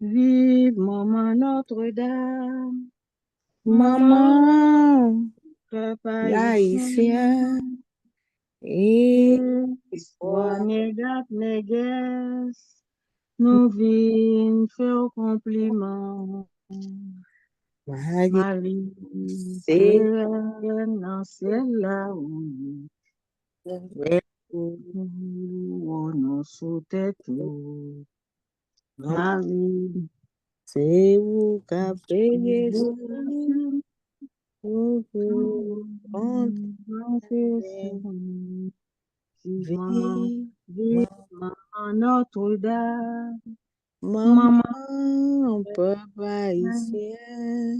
Vive maman Notre-Dame, maman, Maman, papa haïtien, l'haïtien, et espoir négat néguès, nous vîmes faire compliment. Marie, Marie, c'est sereine dans ciel là où nous sous tête. Marie, c'est où qu'a payé celui Jésus, pour vous vive maman, vive. vive maman Notre-Dame, maman, Maman, papa haïtien,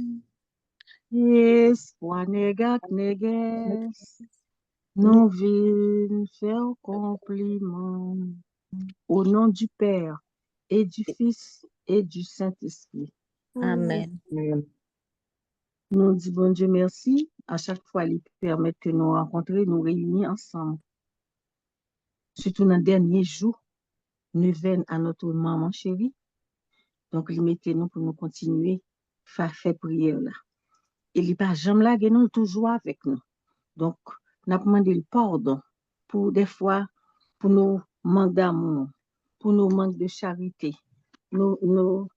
espoir négat néguès, nous vîmes faire compliment. Au nom du Père et du Fils et du Saint-Esprit. Amen. Nous disons bon Dieu merci à chaque fois qu'il permet de nous rencontrer, nous réunir ensemble. Surtout dans le dernier jour, nous venons à notre maman chérie. Donc, il mettait nous pour nous continuer à faire prière là. Et il n'est pas jamais là, il est toujours avec nous. Donc, nous avons demandé le pardon pour des fois, pour nos manques d'amour, pour nos manques de charité, nos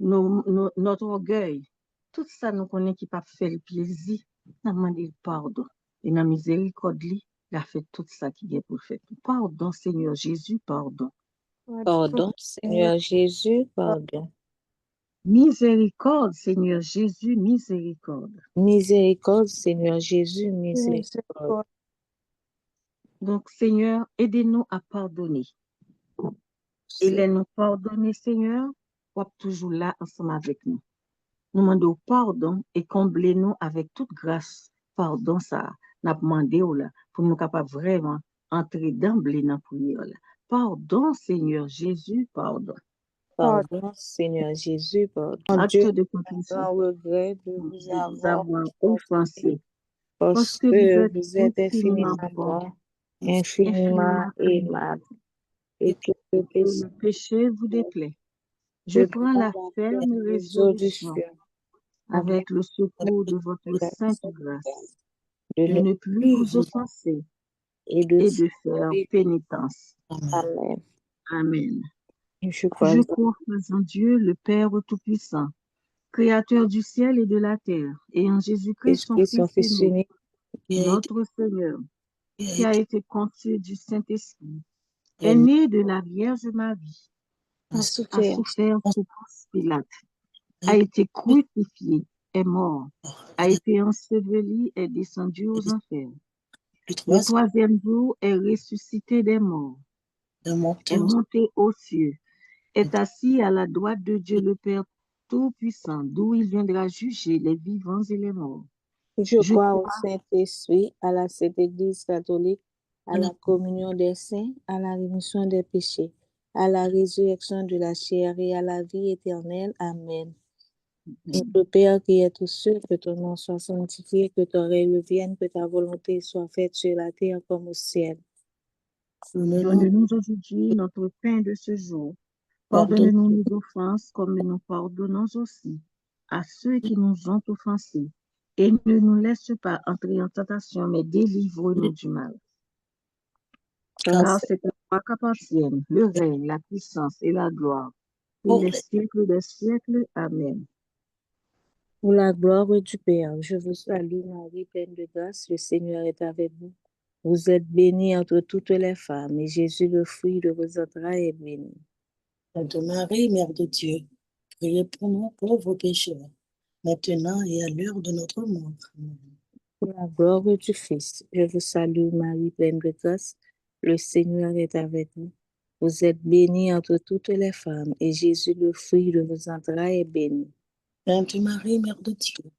notre orgueil, tout ça nous connaît qui pas fait le plaisir, nous demandé le pardon. Et dans la miséricorde, il a fait tout ça qui est pour faire. Pardon, Seigneur Jésus, pardon. Pardon, Seigneur Jésus, pardon. Miséricorde, Seigneur Jésus, miséricorde. Miséricorde, Seigneur Jésus, miséricorde. Donc, Seigneur, aidez-nous à pardonner. Et les nous pardonner, Seigneur, ou toujours là ensemble avec nous. Nous demandons pardon et comblez-nous avec toute grâce. Pardon, ça, nous demandé là, pour nous capables vraiment entrer d'emblée dans la prière. Là. Pardon, Seigneur Jésus, pardon. Pardon, Seigneur Jésus, pardon. Acte Dieu, de un contrition. grand regret de vous De vous avoir avoir offensé offensé, parce parce que vous que êtes vous êtes infiniment infiniment bon, bon, infiniment infiniment aimable, aimable et et que le que péché le péché vous déplaît. Je je prends prends la la ferme ferme résolution, résolution avec avec le secours de votre la sainte grâce, de de ne ne plus plus vous vous offenser et de et de faire faire pénitence. Amen. Amen. Je crois Je crois en Dieu, le Père Tout-Puissant, Créateur du ciel et de la terre, et en Jésus-Christ, son que son Fils Fils aimé, unique notre Seigneur, qui a été conçu du Saint-Esprit, est est né né de la Vierge Marie, à a souffrir souffert sous Ponce Pilate, a été crucifié, est mort, a été enseveli et descendu aux enfers. Le troisième jour est ressuscité des morts, est monté aux cieux, est assis à la droite de Dieu le Père Tout-Puissant, d'où il viendra juger les vivants et les morts. Je Je crois au crois Saint-Esprit, à la Sainte Église catholique, à la communion des saints, à la rémission des péchés, à la résurrection de la chair et à la vie éternelle. Amen. Notre Père qui es aux cieux, que ton nom soit sanctifié, que ton règne vienne, que ta volonté soit faite sur la terre comme au ciel. donne-nous aujourd'hui notre pain de ce jour. Pardonne Pardonne-nous nos offenses comme nous pardonnons aussi à ceux qui nous ont offensés. Et ne nous laisse pas entrer en tentation, mais délivre-nous du mal. Car grâce c'est à toi qu'appartiennent le règne, la puissance et la gloire pour les siècles des siècles. Amen. pour la gloire du Père. Je vous salue, Marie, pleine de grâce, le Seigneur est avec vous. Vous êtes bénie entre toutes les femmes, et Jésus, le fruit de vos entrailles, est béni. Sainte Marie, Mère de Dieu, priez pour nous pauvres pécheurs, maintenant et à l'heure de notre mort. Amen. Pour la gloire du Fils, je vous salue, Marie, pleine de grâce, le Seigneur est avec vous. Vous êtes bénie entre toutes les femmes, et Jésus, le fruit de vos entrailles, est béni. Sainte Marie, Mère de Dieu,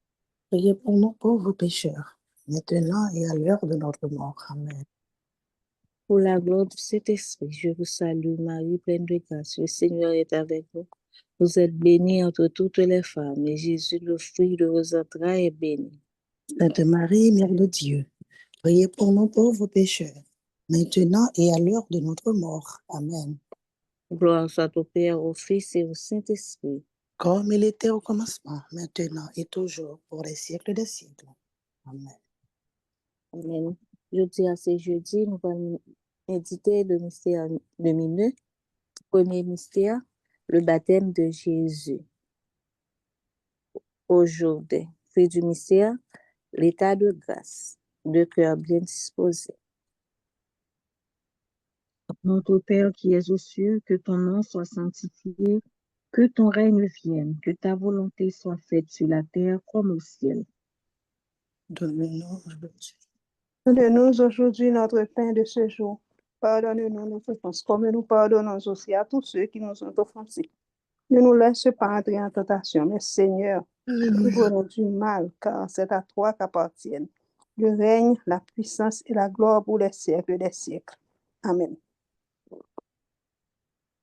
priez pour nous pauvres pécheurs, maintenant et à l'heure de notre mort. Amen. Pour la gloire du Saint-Esprit, je vous salue, Marie, pleine de grâce, le Seigneur est avec vous. Vous êtes bénie entre toutes les femmes, et Jésus, le fruit de vos entrailles, est béni. Sainte Marie, Mère de Dieu, priez pour nous pauvres pécheurs, maintenant et à l'heure de notre mort. Amen. Gloire soit au Père, au Fils et au Saint-Esprit. Comme il était au commencement, maintenant et toujours, pour les siècles des siècles. Amen. Amen. Jeudi à ce jeudi, nous allons méditer le mystère lumineux. Premier mystère, le baptême de Jésus. Aujourd'hui, fruit du mystère, l'état de grâce, de cœur bien disposé. Notre Père qui es aux cieux, que ton nom soit sanctifié, que ton règne vienne, que ta volonté soit faite sur la terre comme au ciel. Donne-nous aujourd'hui. Donne-nous aujourd'hui notre pain de ce jour. Pardonne-nous nos offenses, comme nous pardonnons aussi à tous ceux qui nous ont offensés. Ne nous laisse pas entrer en tentation, mais Seigneur, Alléluia. livre-nous du mal, car c'est à toi qu'appartiennent le règne, la puissance et la gloire pour les siècles des siècles. Amen.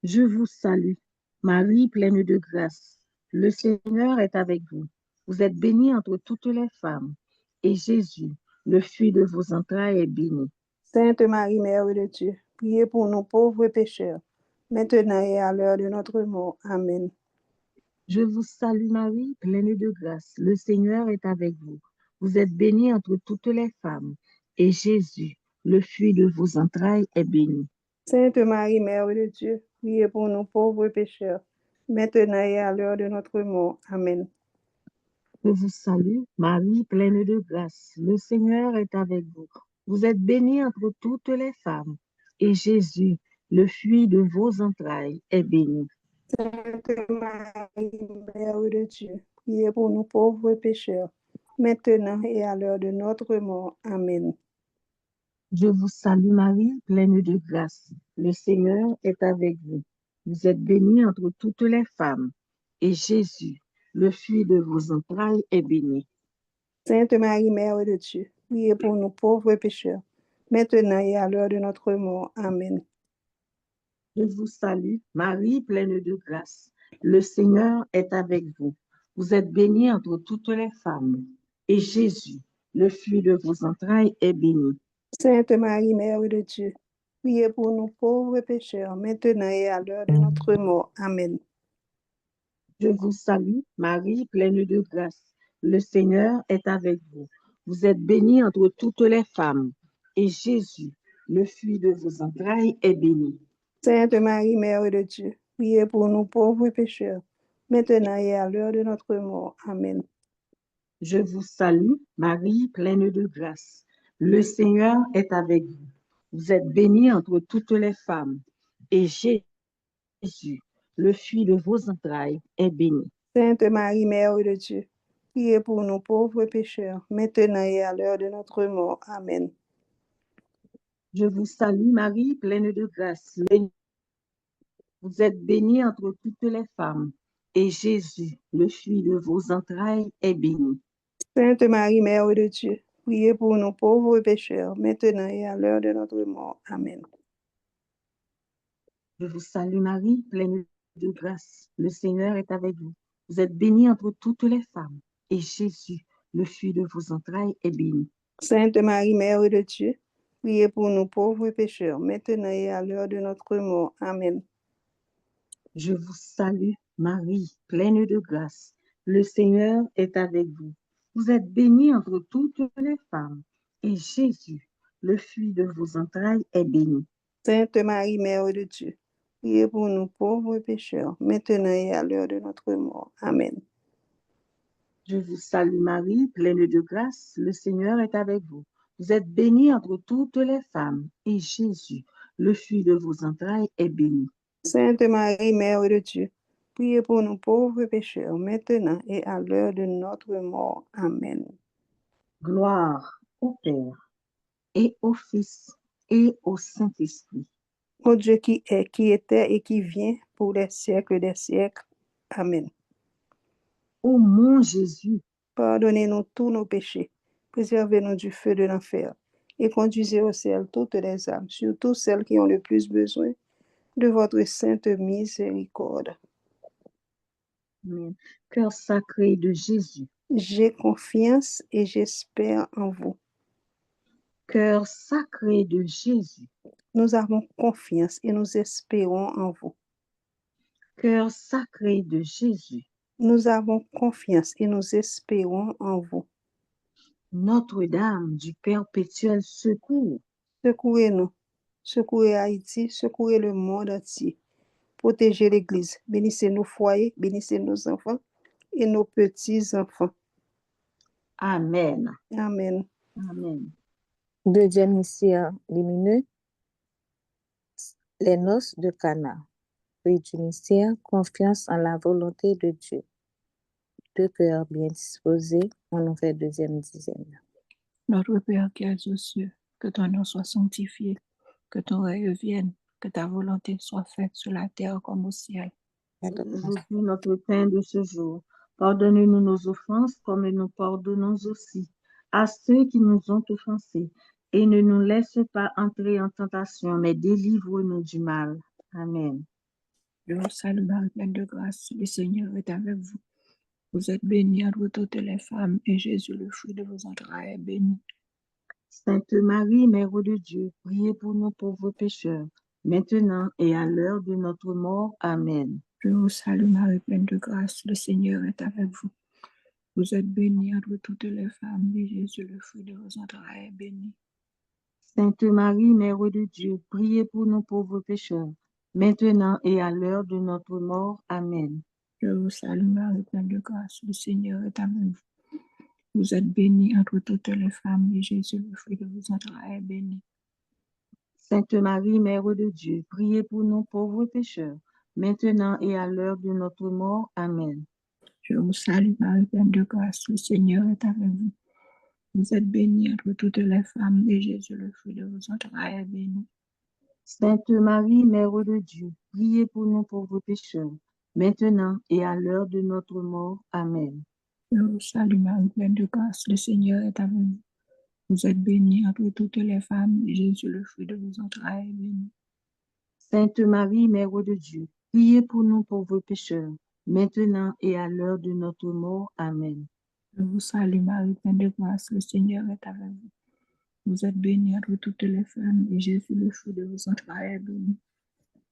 Je vous salue, Marie pleine de grâce. Le Seigneur est avec vous. Vous êtes bénie entre toutes les femmes, et Jésus, le fruit de vos entrailles, est béni. Sainte Marie, Mère de Dieu, priez pour nous pauvres pécheurs, maintenant et à l'heure de notre mort. Amen. Je vous salue, Marie, pleine de grâce. Le Seigneur est avec vous. Vous êtes bénie entre toutes les femmes, et Jésus, le fruit de vos entrailles, est béni. Sainte Marie, Mère de Dieu, priez pour nous pauvres pécheurs, maintenant et à l'heure de notre mort. Amen. Je vous salue, Marie, pleine de grâce. Le Seigneur est avec vous. Vous êtes bénie entre toutes les femmes, et Jésus, le fruit de vos entrailles, est béni. Sainte Marie, Mère de Dieu, priez pour nous pauvres pécheurs, maintenant et à l'heure de notre mort. Amen. Je vous salue, Marie, pleine de grâce. Le Seigneur est avec vous. Vous êtes bénie entre toutes les femmes, et Jésus, le fruit de vos entrailles, est béni. Sainte Marie, Mère de Dieu, priez pour nous pauvres pécheurs, maintenant et à l'heure de notre mort. Amen. Je vous salue, Marie, pleine de grâce. Le Seigneur est avec vous. Vous êtes bénie entre toutes les femmes, et Jésus, le fruit de vos entrailles, est béni. Sainte Marie, Mère de Dieu, priez pour nous pauvres pécheurs, maintenant et à l'heure de notre mort. Amen. Je vous salue, Marie, pleine de grâce. Le Seigneur est avec vous. Vous êtes bénie entre toutes les femmes, et Jésus, le fruit de vos entrailles, est béni. Sainte Marie, Mère de Dieu, priez pour nous pauvres pécheurs, maintenant et à l'heure de notre mort. Amen. Je vous salue, Marie, pleine de grâce. Le Seigneur est avec vous. Vous êtes bénie entre toutes les femmes, et Jésus, le fruit de vos entrailles, est béni. Sainte Marie, Mère de Dieu, priez pour nous pauvres pécheurs, maintenant et à l'heure de notre mort. Amen. Je vous salue, Marie, pleine de grâce. Vous êtes bénie entre toutes les femmes, et Jésus, le fruit de vos entrailles, est béni. Sainte Marie, Mère de Dieu, priez pour nous pauvres pécheurs, maintenant et à l'heure de notre mort. Amen. Je vous salue, Marie, pleine de grâce. Le Seigneur est avec vous. Vous êtes bénie entre toutes les femmes, et Jésus, le fruit de vos entrailles, est béni. Sainte Marie, Mère de Dieu, priez pour nous pauvres pécheurs, maintenant et à l'heure de notre mort. Amen. Je vous salue, Marie, pleine de grâce. Le Seigneur est avec vous. Vous êtes bénie entre toutes les femmes, et Jésus, le fruit de vos entrailles, est béni. Sainte Marie, Mère de Dieu, priez pour nous pauvres pécheurs, maintenant et à l'heure de notre mort. Amen. Je vous salue, Marie, pleine de grâce. Le Seigneur est avec vous. Vous êtes bénie entre toutes les femmes, et Jésus, le fruit de vos entrailles, est béni. Sainte Marie, Mère de Dieu, priez pour nous pauvres pécheurs, maintenant et à l'heure de notre mort. Amen. Gloire au Père, et au Fils, et au Saint-Esprit. Ô Dieu qui est, qui était et qui vient pour les siècles des siècles. Amen. Ô mon Jésus, Pardonnez-nous tous nos péchés, préservez-nous du feu de l'enfer et conduisez au ciel toutes les âmes, surtout celles qui ont le plus besoin de votre sainte miséricorde. Amen. Cœur sacré de Jésus, J'ai confiance et j'espère en vous. cœur sacré de Jésus, Nous avons confiance et nous espérons en vous. Cœur sacré de Jésus, nous avons confiance et nous espérons en vous. Notre-Dame du perpétuel secours, Secourez-nous, secourez Haïti, secourez le monde entier. Protégez l'Église, bénissez nos foyers, bénissez nos enfants et nos petits-enfants. Amen. Amen. Amen. Deuxième mystère lumineux, les noces de Cana. Fruit du mystère, confiance en la volonté de Dieu. Deux cœurs bien disposés, on en fait deuxième dizaine. Notre Père qui es aux cieux, que ton nom soit sanctifié, que ton règne vienne, que ta volonté soit faite sur la terre comme au ciel. Aujourd'hui, notre pain de ce jour. Pardonne-nous nos offenses comme nous pardonnons aussi à ceux qui nous ont offensés. Et ne nous laisse pas entrer en tentation, mais délivre-nous du mal. Amen. Je vous salue Marie, pleine de grâce, le Seigneur est avec vous. Vous êtes bénie entre toutes les femmes, et Jésus, le fruit de vos entrailles, est béni. Sainte Marie, Mère de Dieu, priez pour nous pauvres pécheurs, maintenant et à l'heure de notre mort. Amen. Je vous salue Marie, pleine de grâce, le Seigneur est avec vous. Vous êtes bénie entre toutes les femmes, et Jésus, le fruit de vos entrailles, est béni. Sainte Marie, Mère de Dieu, priez pour nous pauvres pécheurs, maintenant et à l'heure de notre mort. Amen. Je vous salue Marie, pleine de grâce, le Seigneur est avec vous. Vous êtes bénie entre toutes les femmes, et Jésus, le fruit de vos entrailles, est béni. Sainte Marie, Mère de Dieu, priez pour nous pauvres pécheurs, maintenant et à l'heure de notre mort. Amen. Je vous salue Marie, pleine de grâce, le Seigneur est avec vous. Vous êtes bénie entre toutes les femmes, et Jésus, le fruit de vos entrailles, est béni. Sainte Marie, Mère de Dieu, priez pour nous pauvres pécheurs, maintenant et à l'heure de notre mort. Amen. Je vous salue Marie, pleine de grâce, le Seigneur est avec vous. Vous êtes bénie entre toutes les femmes, et Jésus, le fruit de vos entrailles, est béni. Sainte Marie, Mère de Dieu, priez pour nous pauvres pécheurs, maintenant et à l'heure de notre mort. Amen. Je vous salue Marie, pleine de grâce, le Seigneur est avec vous. Vous êtes bénie entre toutes les femmes, et Jésus, le fruit de vos entrailles, est béni.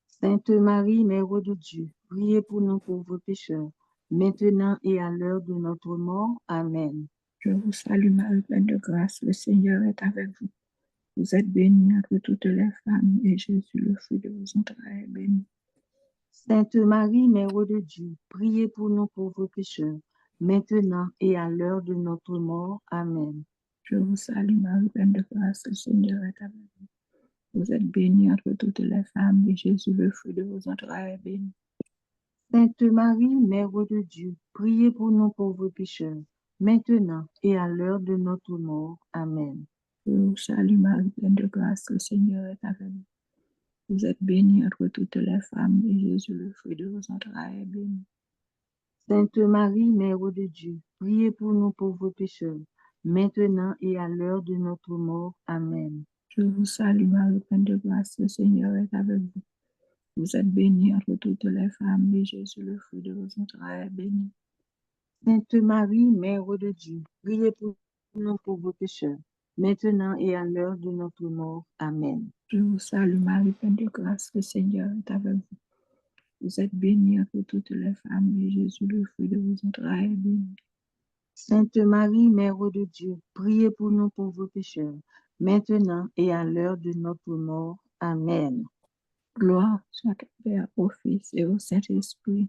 Sainte Marie, Mère de Dieu, priez pour nous pauvres pécheurs, maintenant et à l'heure de notre mort. Amen. Je vous salue Marie, pleine de grâce, le Seigneur est avec vous. Vous êtes bénie entre toutes les femmes, et Jésus, le fruit de vos entrailles, est béni. Sainte Marie, Mère de Dieu, priez pour nous pauvres pécheurs, maintenant et à l'heure de notre mort. Amen. Je vous salue Marie, pleine de grâce, le Seigneur est avec vous. Vous êtes bénie entre toutes les femmes, et Jésus, le fruit de vos entrailles, est béni. Sainte Marie, Mère de Dieu, priez pour nous pauvres pécheurs, maintenant et à l'heure de notre mort. Amen. Je vous salue Marie, pleine de grâce, le Seigneur est avec vous. Vous êtes bénie entre toutes les femmes, et Jésus, le fruit de vos entrailles, est béni. Sainte Marie, Mère de Dieu, priez pour nous pauvres pécheurs, maintenant et à l'heure de notre mort. Amen. Je vous salue Marie, pleine de grâce, le Seigneur est avec vous. Vous êtes bénie entre toutes les femmes, et Jésus, le fruit de vos entrailles, est béni. Sainte Marie, Mère de Dieu, priez pour nous pauvres pécheurs, maintenant et à l'heure de notre mort. Amen. Je vous salue Marie, pleine de grâce, le Seigneur est avec vous. Vous êtes bénie entre toutes les femmes, et Jésus, le fruit de vos entrailles, est béni. Sainte Marie, Mère de Dieu, priez pour nous pauvres pécheurs, maintenant et à l'heure de notre mort. Amen. Gloire soit au Père, au Fils et au Saint-Esprit.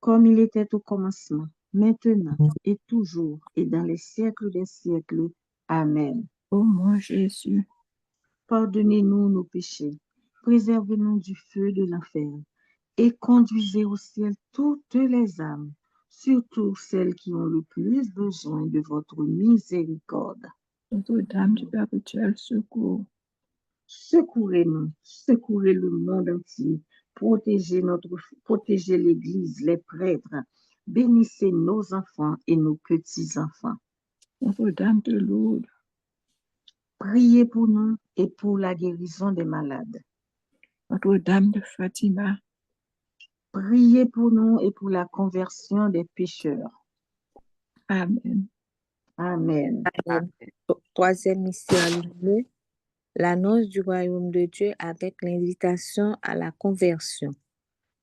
Comme il était au commencement, maintenant et toujours, et dans les siècles des siècles. Amen. Ô mon Jésus, Pardonnez-nous nos péchés, préservez-nous du feu de l'enfer, et conduisez au ciel toutes les âmes, surtout celles qui ont le plus besoin de votre miséricorde. Notre-Dame du perpétuel secours, Secourez-nous, secourez le monde entier, protégez l'Église, les prêtres, bénissez nos enfants et nos petits-enfants. Notre-Dame de Lourdes, Priez pour nous et pour la guérison des malades. Notre-Dame de Fatima, Priez pour nous et pour la conversion des pécheurs. Amen. Amen. Amen. Troisième mystère lumineux, l'annonce du royaume de Dieu avec l'invitation à la conversion.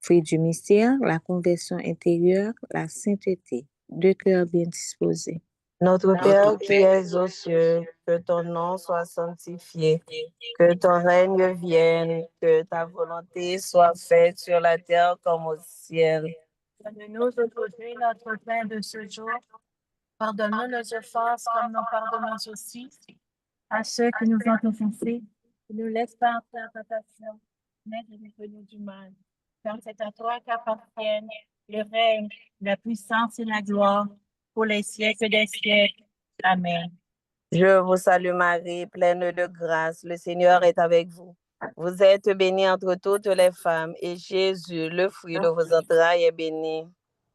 Fruit du mystère, la conversion intérieure, la sainteté. Deux cœurs bien disposés. Notre Père qui es aux cieux, que ton nom soit sanctifié, que ton règne vienne, que ta volonté soit faite sur la terre comme au ciel. Donne-nous aujourd'hui notre pain de ce jour. Pardonne-nous nos offenses comme nous pardonnons aussi à ceux qui nous ont offensés. Ne nous laisse pas entrer en tentation, mais délivre-nous du mal. Car c'est à toi qu'appartiennent le règne, la puissance et la gloire pour les siècles des siècles. Amen. Je vous salue Marie, pleine de grâce, le Seigneur est avec vous. Vous êtes bénie entre toutes les femmes, et Jésus, le fruit de vos entrailles, est béni.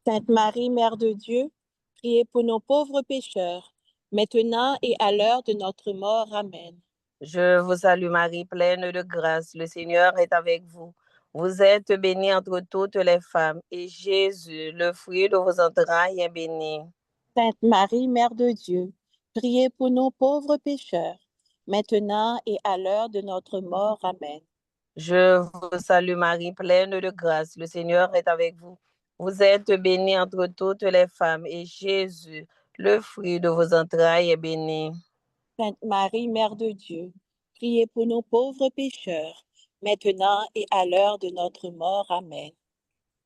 Sainte Marie, Mère de Dieu, priez pour nos pauvres pécheurs, maintenant et à l'heure de notre mort. Amen. Je vous salue Marie, pleine de grâce, le Seigneur est avec vous. Vous êtes bénie entre toutes les femmes, et Jésus, le fruit de vos entrailles, est béni. Sainte Marie, Mère de Dieu, priez pour nos pauvres pécheurs, maintenant et à l'heure de notre mort. Amen. Je vous salue Marie, pleine de grâce, le Seigneur est avec vous. Vous êtes bénie entre toutes les femmes, et Jésus, le fruit de vos entrailles, est béni. Sainte Marie, Mère de Dieu, priez pour nos pauvres pécheurs, maintenant et à l'heure de notre mort. Amen.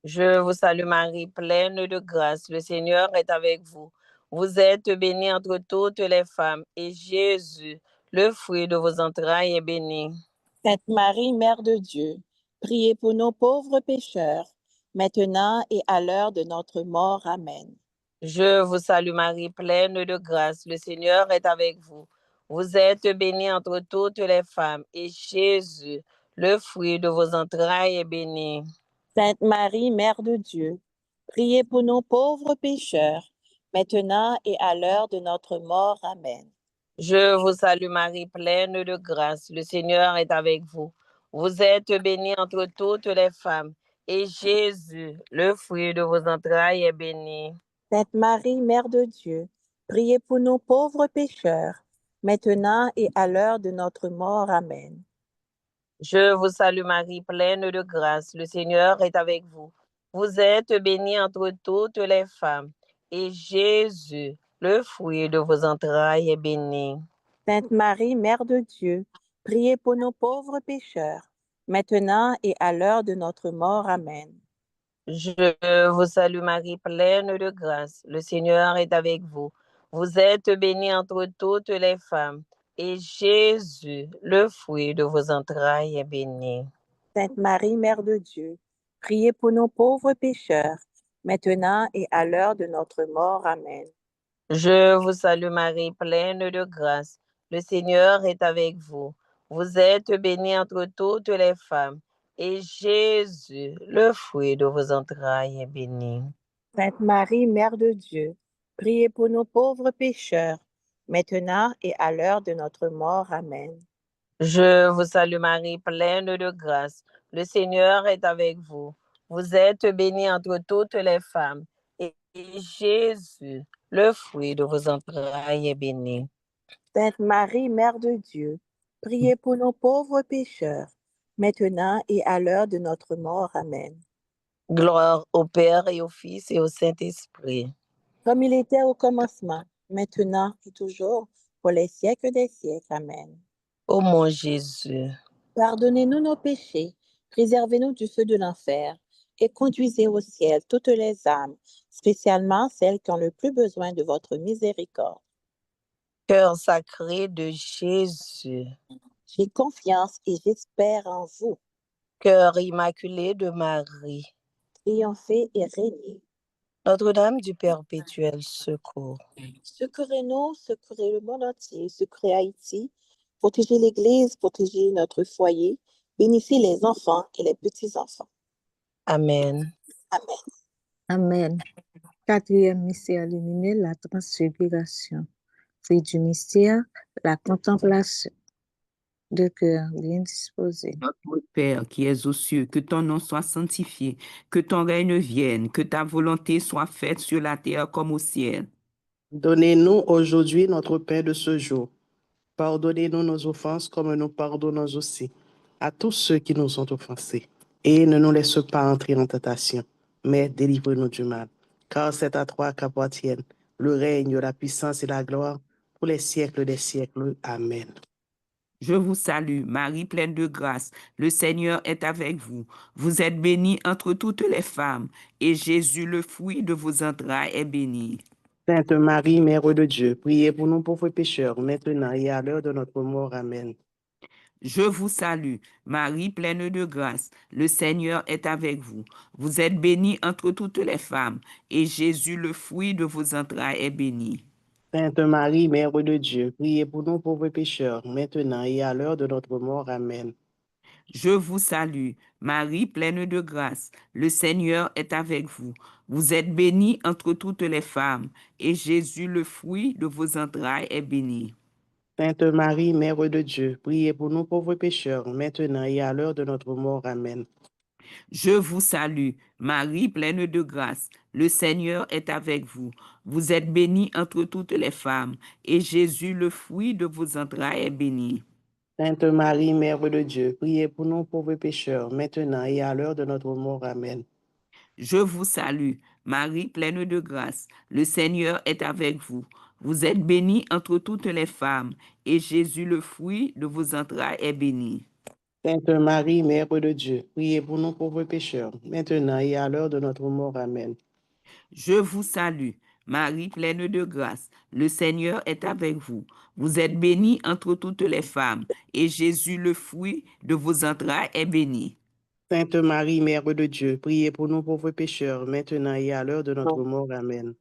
Je vous salue Marie, pleine de grâce, le Seigneur est avec vous. Vous êtes bénie entre toutes les femmes, et Jésus, le fruit de vos entrailles, est béni. Sainte Marie, Mère de Dieu, priez pour nos pauvres pécheurs, maintenant et à l'heure de notre mort. Amen. Je vous salue Marie, pleine de grâce, le Seigneur est avec vous. Vous êtes bénie entre toutes les femmes, et Jésus, le fruit de vos entrailles, est béni. Sainte Marie, Mère de Dieu, priez pour nos pauvres pécheurs, maintenant et à l'heure de notre mort. Amen. Je vous salue Marie, pleine de grâce, le Seigneur est avec vous. Vous êtes bénie entre toutes les femmes, et Jésus, le fruit de vos entrailles, est béni. Sainte Marie, Mère de Dieu, priez pour nos pauvres pécheurs, maintenant et à l'heure de notre mort. Amen. Je vous salue Marie, pleine de grâce, le Seigneur est avec vous. Vous êtes bénie entre toutes les femmes, et Jésus, le fruit de vos entrailles, est béni. Sainte Marie, Mère de Dieu, priez pour nos pauvres pécheurs, maintenant et à l'heure de notre mort. Amen. Je vous salue Marie, pleine de grâce, le Seigneur est avec vous. Vous êtes bénie entre toutes les femmes, et Jésus, le fruit de vos entrailles, est béni. Sainte Marie, Mère de Dieu, priez pour nos pauvres pécheurs, maintenant et à l'heure de notre mort. Amen. Je vous salue Marie, pleine de grâce, le Seigneur est avec vous. Vous êtes bénie entre toutes les femmes, et Jésus, le fruit de vos entrailles, est béni. Sainte Marie, Mère de Dieu, priez pour nos pauvres pécheurs, maintenant et à l'heure de notre mort. Amen. Je vous salue Marie, pleine de grâce, le Seigneur est avec vous. Vous êtes bénie entre toutes les femmes, et Jésus, le fruit de vos entrailles, est béni. Sainte Marie, Mère de Dieu, priez pour nos pauvres pécheurs, maintenant et à l'heure de notre mort. Amen. Gloire au Père et au Fils et au Saint-Esprit. Comme il était au commencement, maintenant et toujours, pour les siècles des siècles. Amen. Ô mon Jésus, pardonnez-nous nos péchés, préservez-nous du feu de l'enfer et conduisez au ciel toutes les âmes, spécialement celles qui ont le plus besoin de votre miséricorde. Cœur sacré de Jésus, j'ai confiance et j'espère en vous. Cœur immaculé de Marie, triomphez et régnez. Notre-Dame du perpétuel secours, secourez-nous, secourez le monde entier, secourez Haïti, protégez l'Église, protégez notre foyer, bénissez les enfants et les petits-enfants. Amen. Amen. Amen. Quatrième mystère lumineux, la transfiguration. Fruit du mystère, la contemplation. Deux cœurs bien disposés. Notre Père qui es aux cieux, que ton nom soit sanctifié, que ton règne vienne, que ta volonté soit faite sur la terre comme au ciel. Donnez-nous aujourd'hui notre pain de ce jour. Pardonnez-nous nos offenses comme nous pardonnons aussi à tous ceux qui nous ont offensés. et ne nous laisse pas entrer en tentation, mais délivre-nous du mal. Car c'est à toi qu'appartiennent le règne, la puissance et la gloire pour les siècles des siècles. Amen. Je vous salue, Marie pleine de grâce. Le Seigneur est avec vous. Vous êtes bénie entre toutes les femmes, et Jésus, le fruit de vos entrailles, est béni. Sainte Marie, Mère de Dieu, priez pour nous pauvres pécheurs, maintenant et à l'heure de notre mort. Amen. Je vous salue, Marie pleine de grâce. Le Seigneur est avec vous. Vous êtes bénie entre toutes les femmes, et Jésus, le fruit de vos entrailles, est béni. Sainte Marie, Mère de Dieu, priez pour nous pauvres pécheurs, maintenant et à l'heure de notre mort. Amen. Je vous salue, Marie pleine de grâce. Le Seigneur est avec vous. Vous êtes bénie entre toutes les femmes, et Jésus, le fruit de vos entrailles, est béni. Sainte Marie, Mère de Dieu, priez pour nous pauvres pécheurs, maintenant et à l'heure de notre mort. Amen. Je vous salue, Marie pleine de grâce. Le Seigneur est avec vous. Vous êtes bénie entre toutes les femmes, et Jésus, le fruit de vos entrailles, est béni. Sainte Marie, Mère de Dieu, priez pour nous pauvres pécheurs, maintenant et à l'heure de notre mort. Amen. Je vous salue, Marie pleine de grâce. Le Seigneur est avec vous. Vous êtes bénie entre toutes les femmes, et Jésus, le fruit de vos entrailles, est béni. Sainte Marie, Mère de Dieu, priez pour nous pauvres pécheurs, maintenant et à l'heure de notre mort. Amen. Je vous salue, Marie pleine de grâce. Le Seigneur est avec vous. Vous êtes bénie entre toutes les femmes, et Jésus, le fruit de vos entrailles, est béni. Sainte Marie, Mère de Dieu, priez pour nous pauvres pécheurs, maintenant et à l'heure de notre mort. Amen.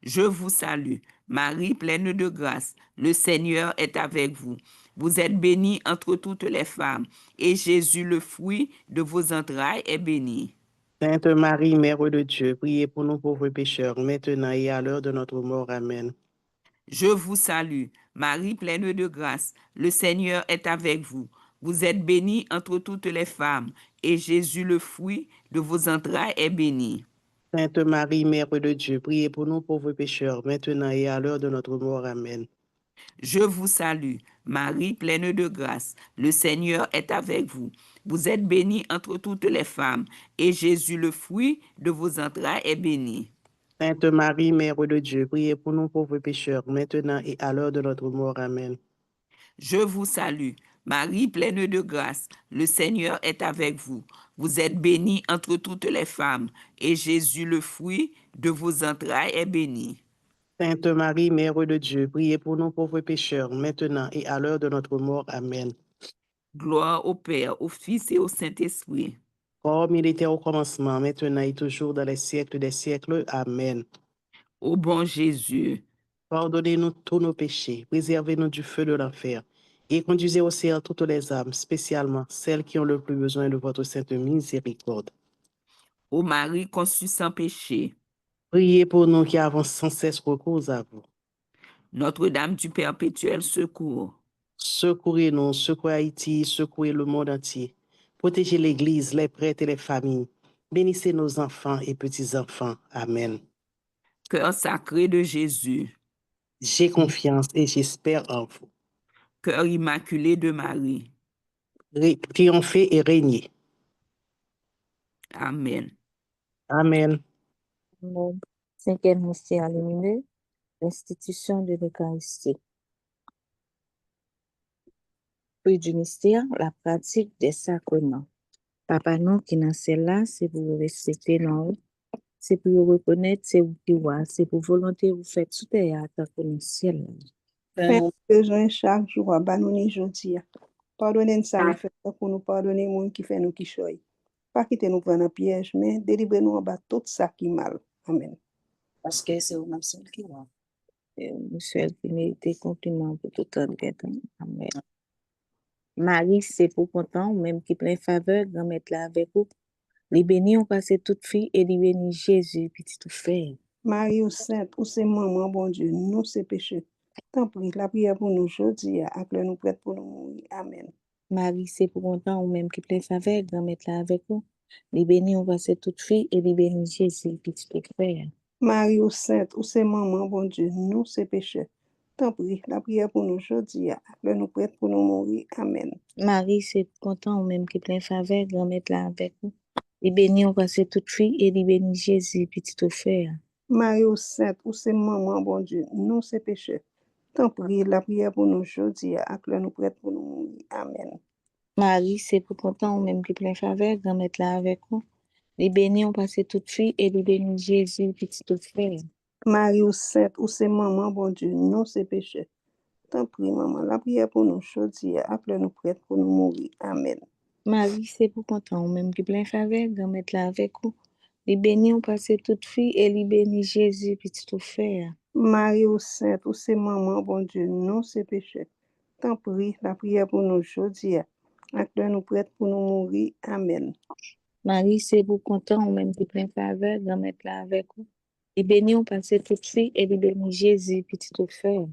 Je vous salue, Marie pleine de grâce. Le Seigneur est avec vous. Vous êtes bénie entre toutes les femmes, et Jésus, le fruit de vos entrailles, est béni. Sainte Marie, Mère de Dieu, priez pour nous pauvres pécheurs, maintenant et à l'heure de notre mort. Amen. Je vous salue, Marie pleine de grâce. Le Seigneur est avec vous. Vous êtes bénie entre toutes les femmes, et Jésus, le fruit de vos entrailles, est béni. Sainte Marie, Mère de Dieu, priez pour nous pauvres pécheurs, maintenant et à l'heure de notre mort. Amen. Je vous salue, Marie pleine de grâce. Le Seigneur est avec vous. Vous êtes bénie entre toutes les femmes, et Jésus, le fruit de vos entrailles, est béni. Sainte Marie, Mère de Dieu, priez pour nous pauvres pécheurs, maintenant et à l'heure de notre mort. Amen. Je vous salue, Marie pleine de grâce. Le Seigneur est avec vous. Vous êtes bénie entre toutes les femmes, et Jésus, le fruit de vos entrailles, est béni. Sainte Marie, Mère de Dieu, priez pour nous pauvres pécheurs, maintenant et à l'heure de notre mort. Amen. Gloire au Père, au Fils et au Saint-Esprit. Comme il était au commencement, maintenant et toujours dans les siècles des siècles. Amen. Ô bon Jésus, Pardonnez-nous tous nos péchés, préservez-nous du feu de l'enfer, et conduisez au ciel toutes les âmes, spécialement celles qui ont le plus besoin de votre sainte miséricorde. ô Marie conçue sans péché, Priez pour nous qui avons sans cesse recours à vous. Notre-Dame du perpétuel secours, Secourez-nous, secouez Haïti, secouez le monde entier. Protégez l'Église, les prêtres et les familles. Bénissez nos enfants et petits-enfants. Amen. cœur sacré de Jésus, J'ai confiance et j'espère en vous. cœur immaculé de Marie. Triomphez et régnez. Amen. Amen. Amen. Cinquième mystère lumineux, l'institution de l'Eucharistie. Fruit du mystère, la pratique des sacrements. Papa nous qui dans celle-là, c'est pour vous respecter nous, c'est pour vous reconnaître, c'est vous qui voyez, c'est pour volonté vous faites sous terre, tant que nous ciel. Fais besoin chaque jour, bah nous ni jodi. Pardonnez-nous ça, nous fait pour nous pardonner les gens qui fait nous qui choy. Pas quitter nous prendre un piège, mais délivrez-nous en bas tout ça qui mal. Amen. Parce que c'est au même seul qui voit. Nous seul qui mérite compliment pour tout temps. Amen. Marie, c'est pour content, ou même qui plein faveur, grand-mère là avec vous. Les bénis ont passé toute fille et les bénis Jésus, petit tout frère. Marie ou sainte, ou c'est maman, bon Dieu, nous c'est péché. Tant pis, la prière pour nous aujourd'hui, après nous prête pour nous mourir. Amen. Marie, c'est pour content, ou même qui plein faveur, grand-mère là avec vous. Les bénis ont passé toute fille et les bénis Jésus, petit tout frère. Marie ou sainte, ou c'est maman, bon Dieu, nous c'est péché. Tant pis, la prière pour nous aujourd'hui, là nous prêtes pour nous mourir. Amen. Marie, c'est content ou même qui plein faveur, grand-mère là avec nous. Et béni, on passe toute fille, et il béni Jésus, petit offert. Marie ou sainte, ou c'est maman, bon Dieu, nous c'est pécheurs. Tant pis, la prière pour nous aujourd'hui, là nous prêtes pour nous mourir. Amen. Marie, c'est pour content ou même qui plein faveur, grand-mère là avec nous. Et béni, on passe toute fille, et il béni Jésus, petit offert. Marie ou sainte, ou c'est maman, bon Dieu, nous c'est pécheurs. Tant pis, maman, la prière pour nous aujourd'hui, là nous prêtes pour nous mourir. Amen. Marie, c'est pour content ou même qui plein faveur, grand-mère là avec nous. Et béni, on passe toute fille, et il béni Jésus, petit offert. Marie ou sainte, ou c'est maman, bon Dieu, nous c'est pécheurs. Tant pis, la prière pour nous aujourd'hui, là nous prêtes pour nous mourir. Amen. Marie, c'est pour content ou même qui plein faveur, grand-mère là avec nous. Et béni, on passe toute fille, et il béni Jésus, petit offert.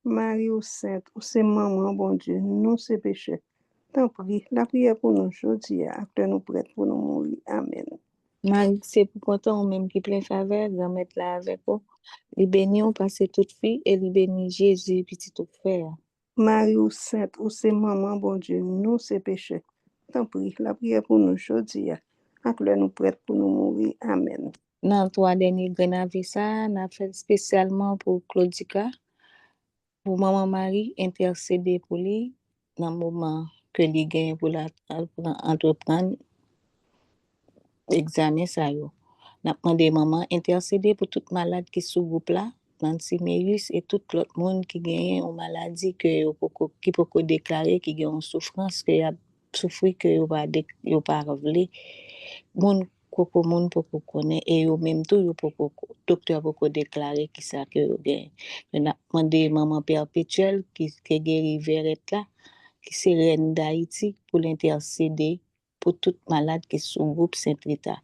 Marie ou sainte, ou c'est maman, bon Dieu, nous c'est pécheurs. Tant pis, la prière pour nous aujourd'hui, là nous prêtes pour nous mourir. Amen. Marie, c'est pour content ou même qui plein faveur, grand-mère là avec vous. Et béni, on passe toute fille, et il béni Jésus, petit offert. Marie ou sainte, ou c'est maman, bon Dieu, nous c'est pécheurs. Tant pis, la prière pour nous aujourd'hui, là nous prêtes pour nous mourir. Amen. Dans le 3 derniers Grenavés, ça, on a fait spécialement pour Claudica, pour maman Marie, intercéder pour lui, dans le moment que lui gagne pour entreprendre l'examen, ça yo. On a demandé maman intercéder pour toute malade qui sous groupe là, Nancy et tout l'autre monde qui gagne une maladie qui peut déclarer qui gagne une souffrance que a souffrir que yo pas révélé. Moun koko moun poko connaît et yo même tout yo poko docteur poko déclarer qui ça que yo gagne. On a demandé maman perpétuelle qui guéri Verette là, qui c'est reine d'Haïti pour l'intercéder pour toute malade qui sous groupe Saint-Rita.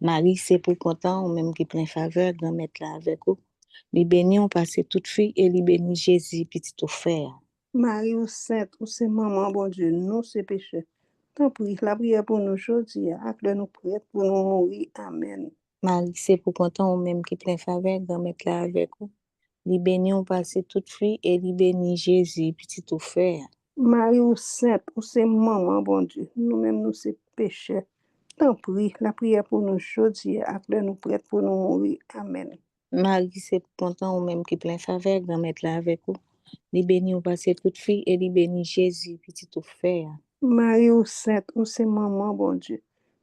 Marie, c'est pour content ou même qui plein faveur, grand-mère là avec vous. Li béni, on passe toute fille, et li béni Jésus, petit offert. Marie ou sainte, ou c'est maman, bon Dieu, nous c'est pécheurs. Tant pis, la prière pour nous aujourd'hui, là nous prêtes pour nous mourir. Amen. Marie, c'est pour content ou même qui plein faveur, grand-mère là avec vous. Li béni, on passe toute fille, et li béni Jésus, petit offert. Marie ou sainte, ou c'est maman, bon Dieu, nous-mêmes nous c'est pécheurs. Tant pis, la prière pour nous aujourd'hui, là nous prêtes pour nous mourir. Amen. Marie, c'est pour content ou même qui plein faveur, grand-mère là avec vous. Li béni, on passe toute fille, et li béni Jésus, petit offert. Marie ou sainte, ou c'est maman, bon Dieu,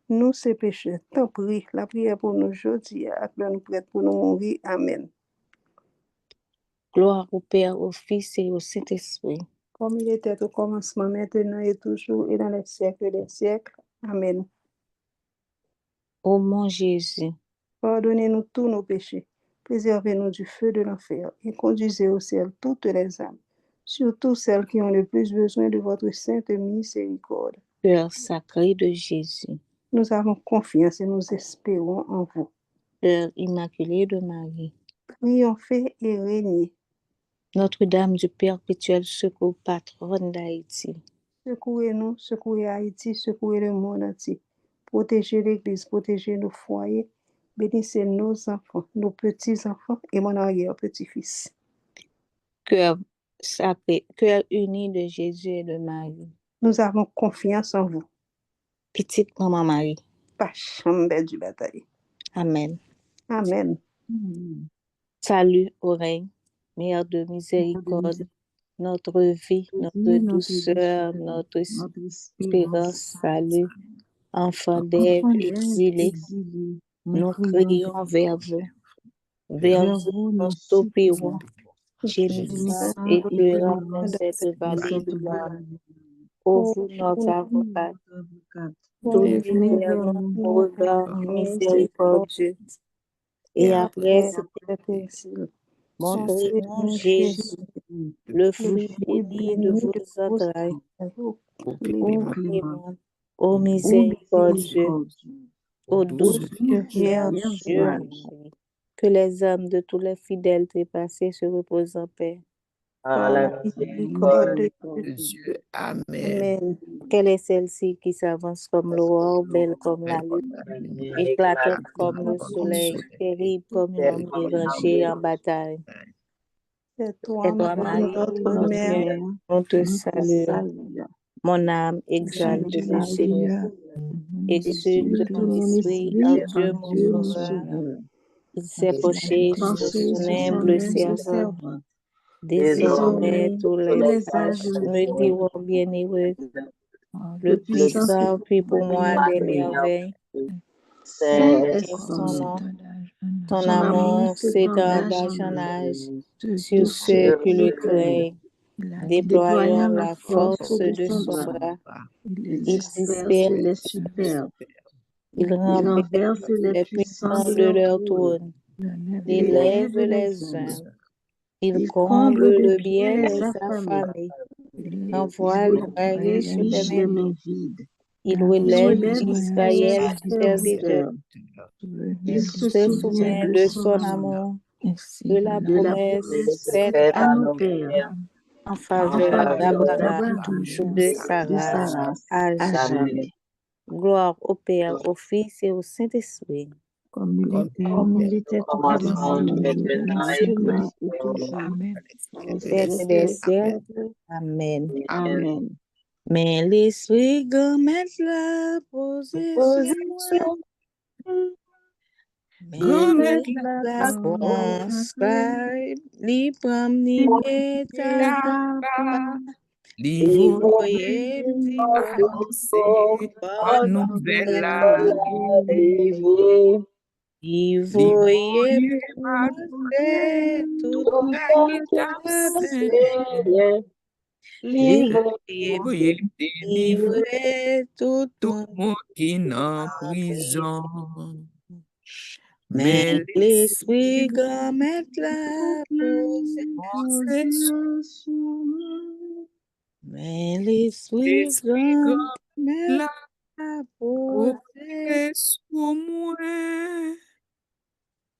nous c'est pécheurs. Tant pis, la prière pour nous aujourd'hui, là nous prêtes pour nous mourir. Amen. Gloire au Père, au Fils et au Saint-Esprit. Comme il était au commencement, maintenant et toujours, et dans les siècles des siècles. Amen. Ô mon Jésus, Pardonnez-nous tous nos péchés, préservez-nous du feu de l'enfer, et conduisez au ciel toutes les âmes, surtout celles qui ont le plus besoin de votre sainte miséricorde. Cœur sacré de Jésus, Nous avons confiance et nous espérons en vous. Cœur immaculé de Marie, Triomphez et régnez. Notre-Dame du Perpétuel Secours, patronne d'Haïti, Secouez-nous, secouez Haïti, secouez le monde entier. Protégez l'Église, protégez nos foyers. Bénissez nos enfants, nos petits-enfants et mon arrière-petit-fils. Cœur sacré, cœur uni de Jésus et de Marie, Nous avons confiance en vous. petite maman Marie. Pas chambre du bataille. Amen. Amen. Salut au règne, Mère de miséricorde, notre vie, notre douceur, notre espérance, salut, enfant d'Ève exilé, nous crions vers vous. Vers vous, nous soupirons, gémissant et pleurant dans cette vallée de larmes. Ô vous, notre avocate, tournez vers nous vos regards miséricordieux, et après cet exil, montrez-nous Jésus, le fruit béni de vos entrailles. Ô miséricordieux, ô douce Vierge Marie, que les âmes de tous les fidèles trépassés se reposent en paix. À la miséricorde de Dieu. Amen. Amen. Quelle est celle-ci qui s'avance comme l'aurore, belle comme la lune, éclatante comme le soleil, terrible comme une armée rangée en bataille? C'est toi, Et toi, Marie, Marie, notre Notre mère, mère. Mère, nous te nous te saluons. saluons. Mon âme Âme exalte le Seigneur. Alléluia. Et et ceux de tout mon mon esprit esprit en en Dieu mon Dieu mon sauveur. Sauveur. Il s'est penché sur Penché son sur son humble humble servant. servant. Désormais, Désormais, tous tous les les âges sages me me diront, diront bienheureux. le Le puissant fait puissant fit pour des moi des merveilles. merveilles. Saint Saint est est son son nom. nom. Ton Son amour amour s'étend s'étend d'âge d'âge en en âge âge sur sur ceux ceux qui qui le le craignent. craignent. Déployant Déployant la la force force de de son son bras, bras, il il disperse disperse, les superbes. il Il renverse renverse les les puissants puissants de de leur leur trône. trône. Il Il élève élève les les humbles. humbles. Il Il comble comble de le bien bien les des affamés. affamés. Il Envoie les riches les riches mains les vides. mains vides. Il Il relève relève Israël, Israël, serviteur. serviteur. Il Il se se souvient souvient de de son son amour, amour, de la de la promesse promesse faite faite à à nos nos pères, pères en en faveur faveur d'Abraham et d'Abraham, de sa de sa race race, à à jamais. jamais. Gloire au Père, au Fils et au Saint-Esprit. Comme il était Comme il était au maintenant, commencement, toujours et maintenant. maintenant et toujours, Amen. au Siècle siècle des des siècles. siècles. Amen. Amen. Mais l'Esprit grand maître l'a posé sur moi. Mais Grand-mère la France, li pram ni beta pa. Li voye mdi annoncer bonne nouvelle nouvelle. Li voye pour montrer tout ça qui t'a fait. Li voye délivrer tout tout monde. le monde qui est en prison. Mais Mais l'Esprit grand maître l'a posé. Posé sur moi. Mais l'Esprit l'Esprit grand grand maître l'a l'a posé. posé sur moi.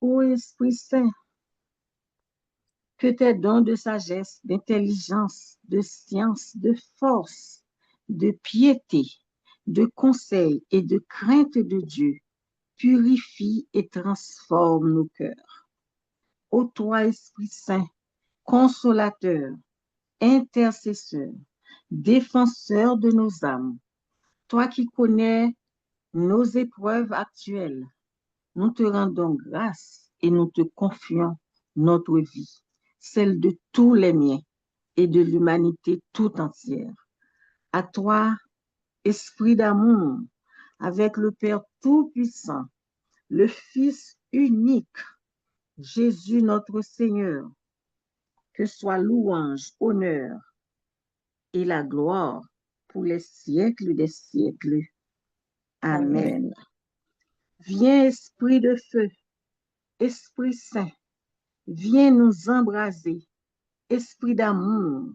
Ô Esprit Saint, que tes dons de sagesse, d'intelligence, de science, de force, de piété, de conseil et de crainte de Dieu purifient et transforment nos cœurs. Ô toi, Esprit Saint, consolateur, intercesseur, défenseur de nos âmes, toi qui connais nos épreuves actuelles, nous te rendons grâce et nous te confions notre vie, celle de tous les miens et de l'humanité tout entière. À toi, Esprit d'amour, avec le Père Tout-Puissant, le Fils unique, Jésus notre Seigneur, que soit louange, honneur et la gloire pour les siècles des siècles. Amen. Viens, Esprit de feu, Esprit Saint, viens nous embraser. Esprit d'amour,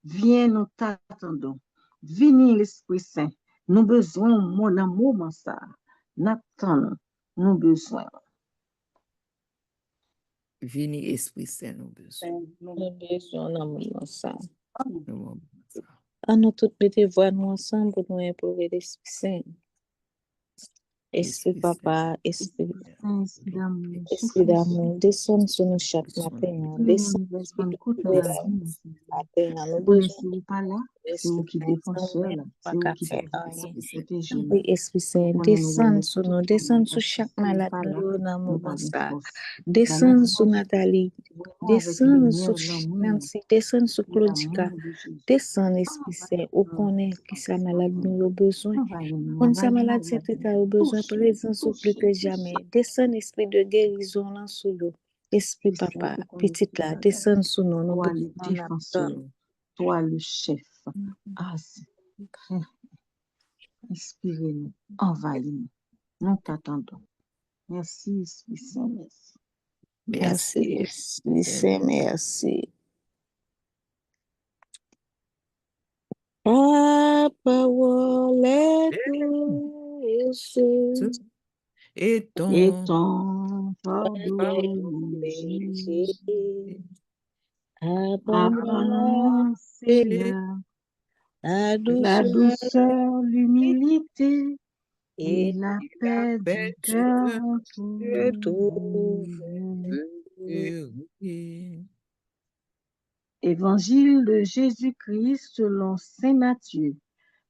viens nous t'attendons. Vini l'Esprit Saint, nous besoin mon amour, ça. N'attendons, nous besoin. Vini Esprit Saint, nous besoin. Nous besoin d'amour ça. Nous avons besoin. À nous toutes mettez voix nous ensemble pour nous implorer l'Esprit Saint. Esprit Papa, Esprit Esprit d'amour, Esprit d'amour, descends sur nous chaque matin. Descends descend sur côté nous la chaque vie. matin. Nous Vous besoin connaissez ou pas là, c'est vous d'Esprit qui Saint. défenseur Sans là, pas c'est vous qu'à qui faire rien. protégez nous. Oui, Esprit Saint, Nous descends sur tout nous, le descends monde sur parce que chaque si vous malade pas là, dans le nous moment pas de ça. force. Descends sur Nathalie, Vraiment avec descends sur lumière, l'amour, Nancy, descends sur Claudica, l'amour de Jésus. descends Esprit Saint, au connaît qui sa malade nous a besoin. On sa malade c'est tout a besoin, présence au plus que jamais. Descends Esprit de guérison dans sous l'eau. Esprit Papa, petite là, descends sur nous, nous Toi le besoin défenseur, toi le chef. Ah, inspirez-nous, envahis-nous. Nous t'attendons. Merci, Esprit Saint, merci. Merci, Esprit Saint, merci. Ta parole est douce Et Et ton ton pardon, Jésus, apprends-moi, Seigneur, la la douceur douceur, l'humilité et et la paix paix du du cœur. je trouve. cœur. Évangile de Jésus-Christ selon Saint Matthieu.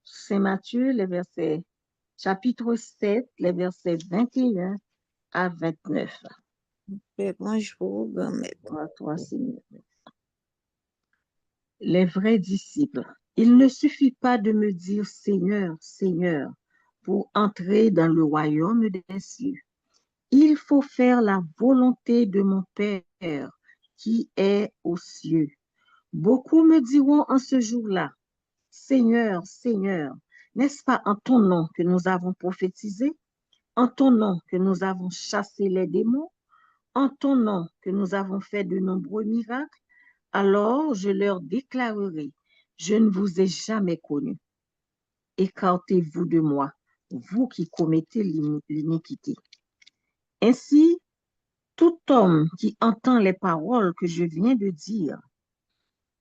Saint Matthieu, chapitre 7, les versets 21 à 29. Bonjour, grand-mère. Gloire à toi, Seigneur. Les vrais disciples. Il ne suffit pas de me dire Seigneur, Seigneur, pour entrer dans le royaume des cieux. Il faut faire la volonté de mon Père qui est aux cieux. Beaucoup me diront en ce jour-là, Seigneur, Seigneur, n'est-ce pas en ton nom que nous avons prophétisé, en ton nom que nous avons chassé les démons, en ton nom que nous avons fait de nombreux miracles? Alors je leur déclarerai, je ne vous ai jamais connus. Écartez-vous de moi, vous qui commettez l'iniquité. Ainsi, tout homme qui entend les paroles que je viens de dire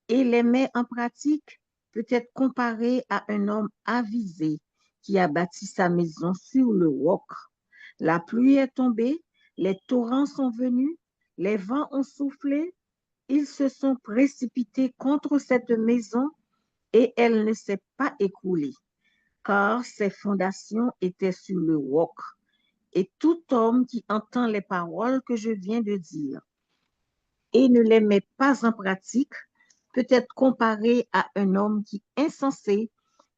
et les met en pratique peut être comparé à un homme avisé qui a bâti sa maison sur le roc. La pluie est tombée, les torrents sont venus, les vents ont soufflé, ils se sont précipités contre cette maison et elle ne s'est pas écroulée, car ses fondations étaient sur le roc. Et tout homme qui entend les paroles que je viens de dire et ne les met pas en pratique peut être comparé à un homme insensé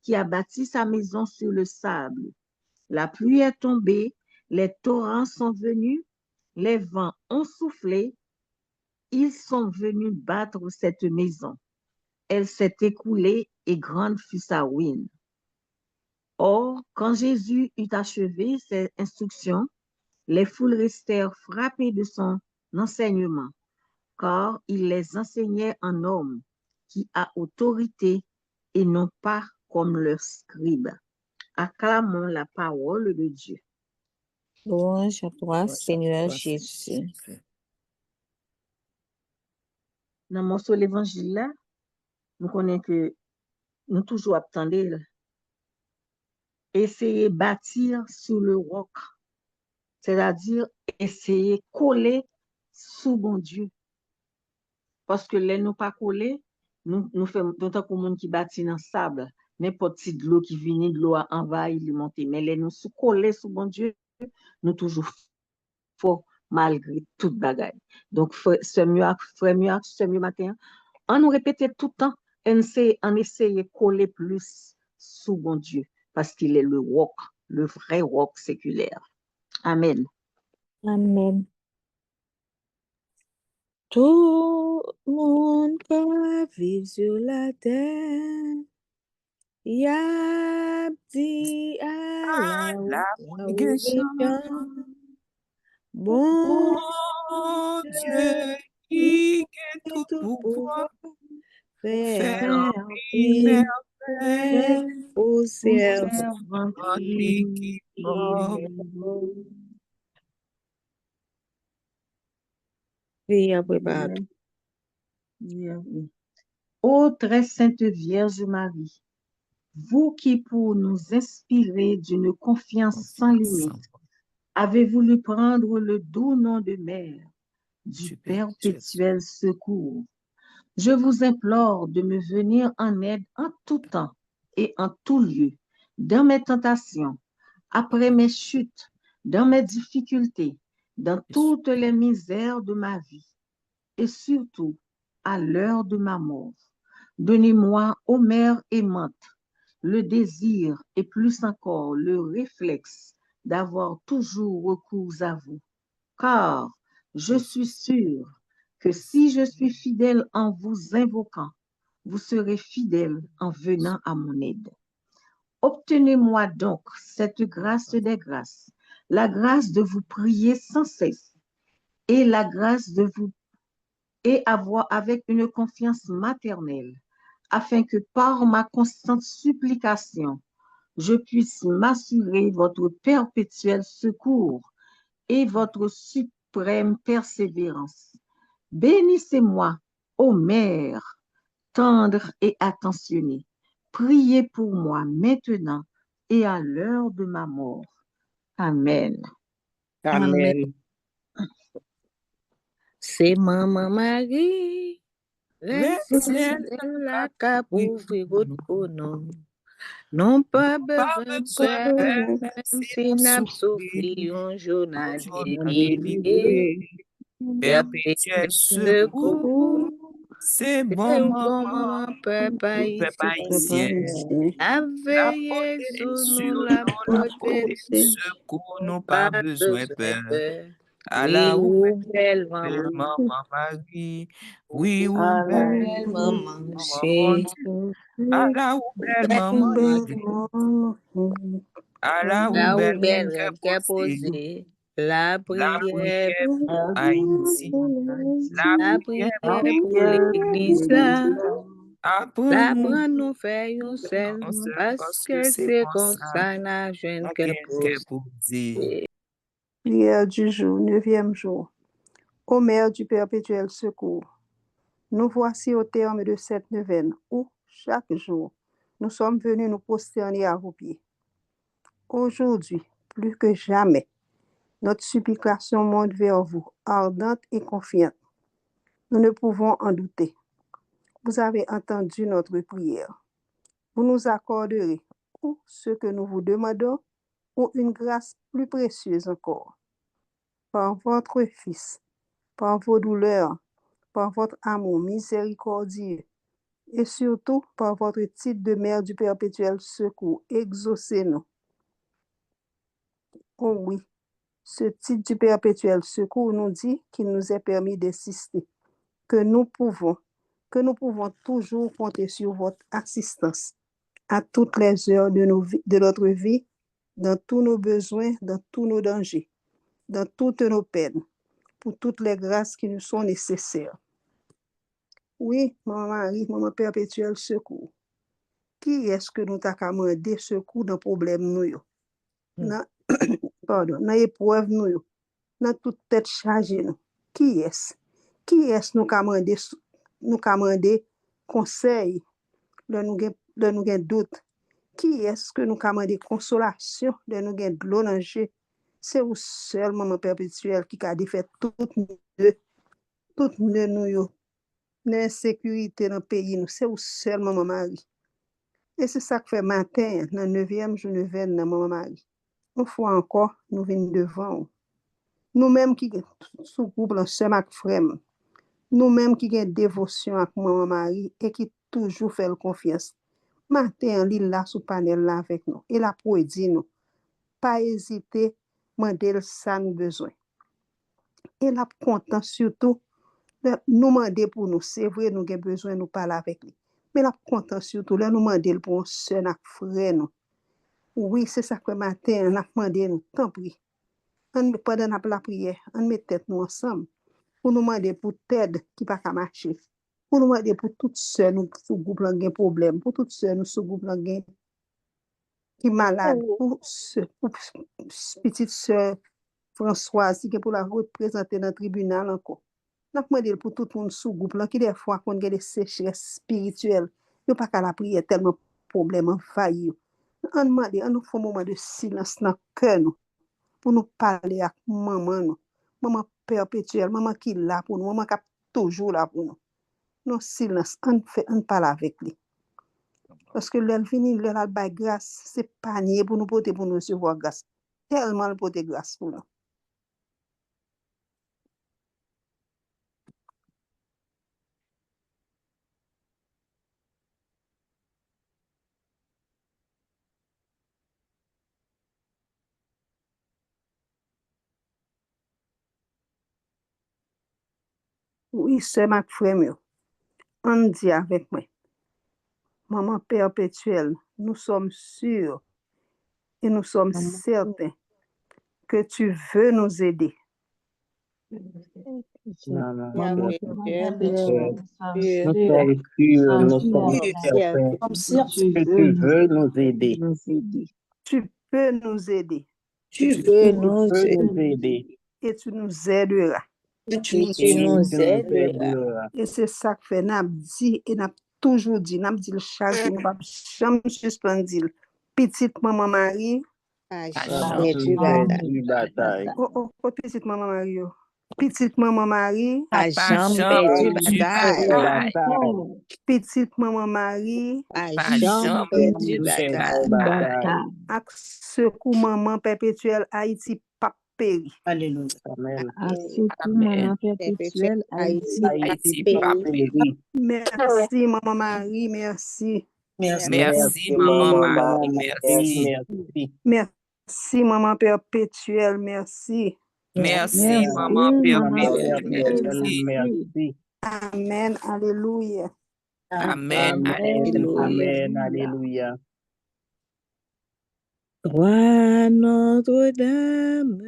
qui a bâti sa maison sur le sable. La pluie est tombée, les torrents sont venus, les vents ont soufflé, ils sont venus battre cette maison. Elle s'est écoulée et grande fut sa ruine. Or, quand Jésus eut achevé ses instructions, les foules restèrent frappées de son enseignement, car il les enseignait en homme qui a autorité et non pas comme leurs scribes. Acclamons la parole de Dieu. Louange à toi, Seigneur Jésus. Dans mon seul évangile là, nous connaissons que nous toujours attendons essayer de bâtir sur le roc, c'est-à-dire essayer de coller sous bon Dieu. Parce que les nous pas collés, nous faisons tant que monde qui bâtit dans le sable, n'importe si de l'eau qui vient, de l'eau envahit, il monte. Mais les nous sous collés sous bon Dieu, nous toujours fort malgré toute bagaille. Donc, ce mieux matin, on nous répétait tout le temps, on essaye de coller plus sous bon Dieu, parce qu'il est le roc, le vrai roc séculaire. Amen. Amen. Tout le monde peut vivre sur la terre. Y a dit à la obéissance. Bon Dieu qui est tout pouvoir, faire une merveille au servant en qui Priez après par Ô très sainte Vierge Marie, vous qui pour nous inspirer d'une confiance sans limite, avez voulu prendre le doux nom de Mère du perpétuel secours, je vous implore de me venir en aide en tout temps et en tout lieu, dans mes tentations, après mes chutes, dans mes difficultés, dans toutes les misères de ma vie, et surtout à l'heure de ma mort. Donnez-moi, ô Mère aimante, le désir et plus encore le réflexe d'avoir toujours recours à vous, car je suis sûre que si je suis fidèle en vous invoquant, vous serez fidèle en venant à mon aide. Obtenez-moi donc cette grâce des grâces, la grâce de vous prier sans cesse et la grâce de vous et avoir avec une confiance maternelle, afin que par ma constante supplication, je puisse m'assurer votre perpétuel secours et votre suprême persévérance. Bénissez-moi, ô Mère, tendre et attentionnée. Priez pour moi maintenant et à l'heure de ma mort. Amen. Amen. C'est Maman Marie, Les ciels la cap ouvrir au nom. Non pas besoin de peur, même si n'a souffri un journal délié. Perpétuel secours, c'est bon Maman, papa, haïtien. a veillé sur nous, la protection. Secours, nous pas besoin de peur. À Oui, la ou belle belle maman. maman Marie, oui, ou À la belle belle maman, maman c'est à la ou belle maman Marie, à la ou la ou belle belle qu'est reine qui est posée. La la prière, prière pour Haïti, la la prière prière pour l'église là. La apprends-nous prendre nous faire une seule, parce que c'est comme ça la jeune qui est posée. posée. Prière du jour, 9e jour. Ô Mère du perpétuel secours, nous voici au terme de cette neuvaine où, chaque jour, nous sommes venus nous prosterner à vos pieds. Aujourd'hui, plus que jamais, notre supplication monte vers vous, ardente et confiante. Nous ne pouvons en douter. Vous avez entendu notre prière. Vous nous accorderez ou ce que nous vous demandons, ou une grâce plus précieuse encore. Par votre Fils, par vos douleurs, par votre amour miséricordieux, et surtout par votre titre de Mère du perpétuel secours, exaucez-nous. Oh oui, ce titre du perpétuel secours nous dit qu'il nous est permis d'insister, que nous pouvons toujours compter sur votre assistance à toutes les heures de notre vie, dans tous nos besoins, dans tous nos dangers, dans toutes nos peines, pour toutes les grâces qui nous sont nécessaires. Oui, Maman Marie, Maman perpétuel secours. Qui est-ce que nous t'a demandé secours dans le problème nous? Dans l'épreuve nous? Dans toute tête chargée nous? Qui est-ce? Qui est-ce nous demandé conseil, de nous avons doute? Qui est-ce que nous demandé consolation, de nous avons de l'eau dans le jeu? C'est vous seul, Maman perpétuelle, qui a défait toute nous, l'insécurité dans le pays. C'est vous seul, Maman Marie. Et c'est ça que fait matin, dans le 9e jour de Maman Marie. Une fois encore, nous venons devant. Nous-mêmes qui sommes groupe ensemble avec frère, nous-mêmes qui avons dévotion avec Maman Marie et qui toujours fait confiance. Matin, il est là sous panel là avec nous. Et la pour dire nous, pas hésiter, demander ça nous besoin. Et la content surtout, nous demander pour nous, c'est vrai, nous avons besoin de nous parler avec lui. Mais la content surtout, là, nous demander pour un seul frère nous. Oui, c'est ça que matin, on a demandé nous, tant pis. Pendant la prière, on met tête nous ensemble pour nous demander pour t'aide qui pas marcher. Pour nous demander pour toutes sœurs nous sous groupe là gain problème, pour toutes sœurs nous sous groupe là gain qui malade, pour petite sœur Françoise qui pour la représenter dans le tribunal encore. On a demandé pour tout le monde sous groupe là qui des fois qu'on a des sécheresses spirituelles, yo pas qu'à la prière tellement problème envahi. On demande, on nous fait un moment de silence dans le cœur nous, pour nous parler avec maman nous. Maman perpétuelle, maman qui est là pour nous, maman qui est toujours là pour nous. Non silence, on parle avec lui. Parce que l'elle finit, l'elle a la grâce, c'est panier pour nous porter, pour nous recevoir grâce. Tellement le porter grâce pour nous. Oui, c'est ma frère. On dit avec moi, Maman perpétuelle, nous sommes sûrs et nous sommes certains que tu veux nous aider. Maman Perpétuel, perpétuelle, sûr, nous sommes certains que tu veux nous aider. Tu peux nous aider. Tu peux nous peux aider. nous aider. Et tu nous aideras. Et tu nous aideras. Et c'est ça que fait, n'a dit et n'a toujours dit, n'a dit chaque jour, nous pas jamais suspendre. Petite maman Marie, À Jamais jamais du bataille. du bataille. oh, petite maman Marie, Petite maman Marie, pas jamais perdu bataille. petite maman Marie, Pas jamais perdu bataille. ak secours maman perpétuelle Haïti pas péri. Alléluia. Amen. À secours maman perpétuelle Haïti Haïti pas pas péri. péri. Merci maman Marie, merci. Merci. Merci, maman Marie, merci. Merci. Merci maman perpétuelle, merci. Merci, maman Maman perpétuelle, merci. Merci. Amen, alléluia. Amen, Amen. alléluia. Amen. Alléluia. Roi Notre-Dame,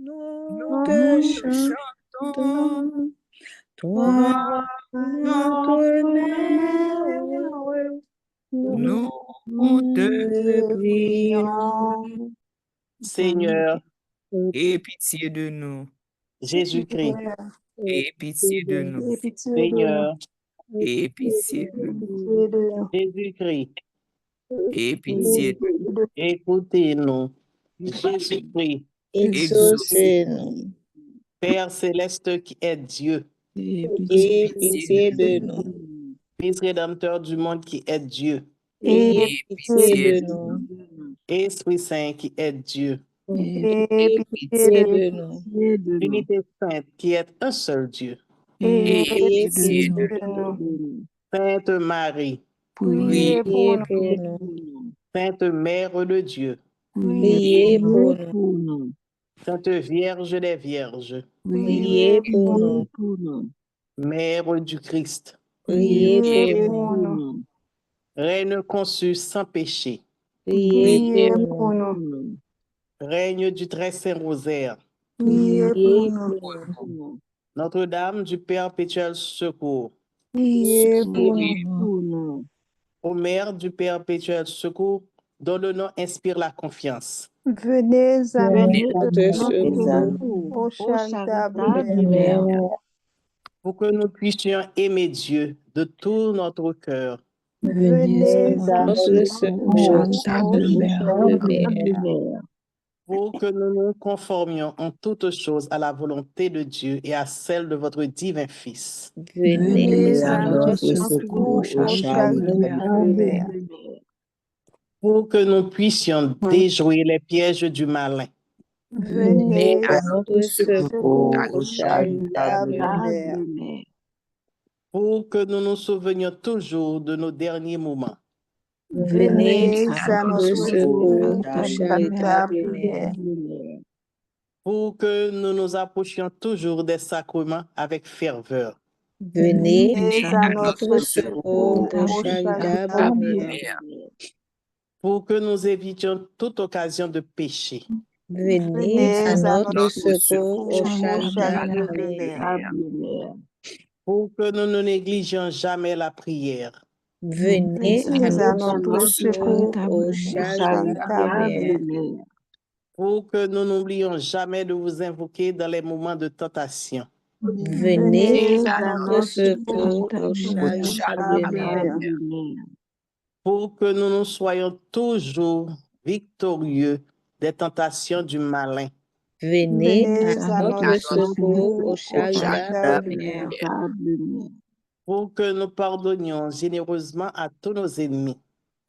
nous te chantons. Toi, notre mère, Nous te te prions. Seigneur, aie pitié de nous. Jésus-Christ, Aie pitié de nous. Seigneur, Aie pitié de nous. Jésus-Christ, Aie pitié de nous. écoutez-nous. Jésus-Christ, Exaucez-nous. Père céleste qui est Dieu, Aie pitié de nous. Fils rédempteur du monde qui est Dieu, Ayez pitié de nous. Esprit Saint qui est Dieu, Ayez pitié de nous. Trinité Sainte qui est un seul Dieu, Ayez pitié pitié de de nous. Sainte Marie, Priez Priez pour nous. Sainte Mère de Dieu, Priez pour nous. Sainte Vierge des Vierges, Priez pour nous. Mère du Christ, Priez pour nous. Reine conçue sans péché, Priez pour nous. Règne du très saint rosaire, Priez pour nous. Notre-Dame du perpétuel secours, Priez pour nous. ô Mère du perpétuel secours, dont le nom inspire la confiance. Venez à Notre secours, secours. ô charitable Mère. Pour que nous puissions aimer Dieu de tout notre cœur, Venez à Notre secours. Charitable Mère. Mère. pour que nous nous conformions en toutes choses à la volonté de Dieu et à celle de votre divin Fils. Venez à notre secours, secours, ô charitable Mère. Pour que nous puissions déjouer les pièges du malin, Venez à notre secours, ô charitable Mère. pour que nous nous souvenions toujours de nos derniers moments, Venez à notre secours, ô charitable charitable Mère. Mère. pour que nous nous approchions toujours des sacrements avec ferveur, Venez à notre secours, ô charitable Mère. pour que nous évitions toute occasion de péché, Venez à notre secours, ô charitable Mère. pour que nous ne négligions jamais la prière, Venez à notre secours, ô charitable Mère. pour que nous n'oublions jamais de vous invoquer dans les moments de tentation, Venez à notre secours, ô charitable Mère. pour que nous nous soyons toujours victorieux des tentations du malin, Venez à notre secours, ô charitable Mère. pour que nous pardonnions généreusement à tous nos ennemis,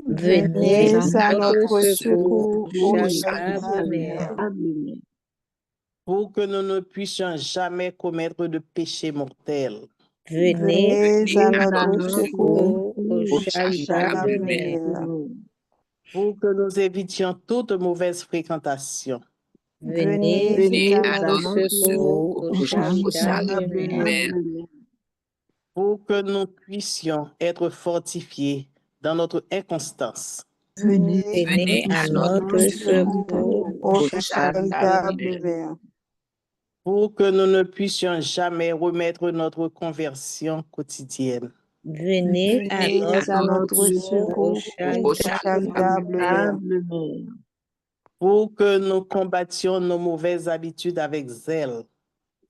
Venez à notre secours, ô charitable Mère. pour que nous ne puissions jamais commettre de péché mortel, Venez à notre secours, ô charitable Mère. pour que nous évitions toute mauvaise fréquentation, Venez à notre secours, ô charitable Mère. pour que nous puissions être fortifiés dans notre inconstance, Venez à notre secours, ô charitable Mère. pour que nous ne puissions jamais remettre notre conversion quotidienne, Venez à notre secours, ô charitable Mère. pour que nous combattions nos mauvaises habitudes avec zèle,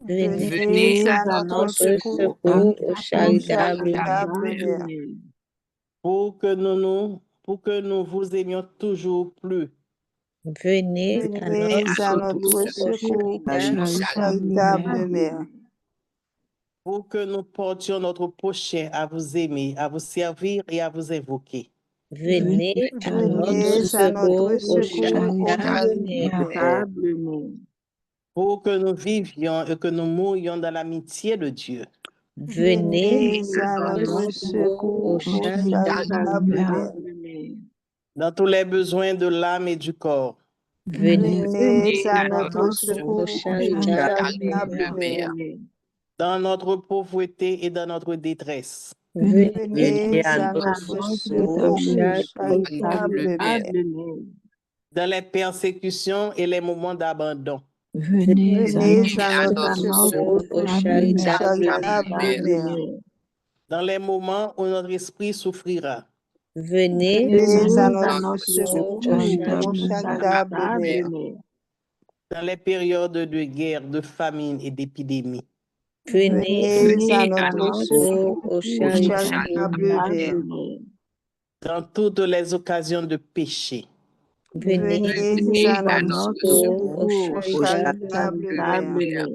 Venez à notre secours, ô charitable Mère. pour que nous vous aimions toujours plus, Venez à notre secours, ô charitable mère. Pour que nous portions notre prochain à vous aimer, à vous servir et à vous invoquer. venez à notre secours, ô charitable mère. Pour que nous vivions et que nous mourions dans l'amitié de Dieu. Venez à notre secours, ô charitable mère. Dans tous les besoins de l'âme et du corps. Venez à notre secours, ô charitable mère. Dans notre pauvreté et dans notre détresse. Venez à notre secours, ô charitable mère. Dans les persécutions et les moments d'abandon. Venez à notre secours, ô charitable mère. Dans les moments où notre esprit souffrira. Venez à notre secours, ô charitable mère. Dans les périodes de guerre, de famine et d'épidémie. Venez à notre secours, ô charitable mère. Dans toutes les occasions de péché. Venez à notre secours, ô charitable mère.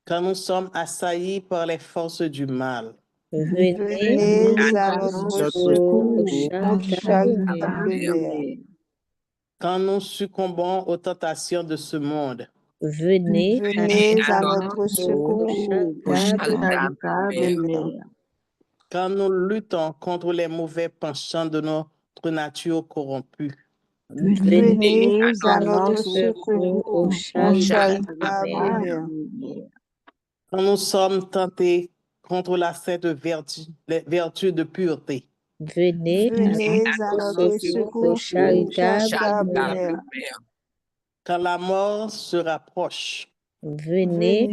Quand nous sommes assaillis par les forces du mal. Venez à notre secours, ô charitable mère. Quand nous succombons aux tentations de ce monde. Venez à notre secours, ô charitable mère. Quand nous luttons contre les mauvais penchants de notre nature corrompue. Venez à notre secours, ô charitable mère. Quand nous sommes tentés contre la sainte vertu de pureté. Venez à notre secours, ô charitable mère. Quand la mort se rapproche. Venez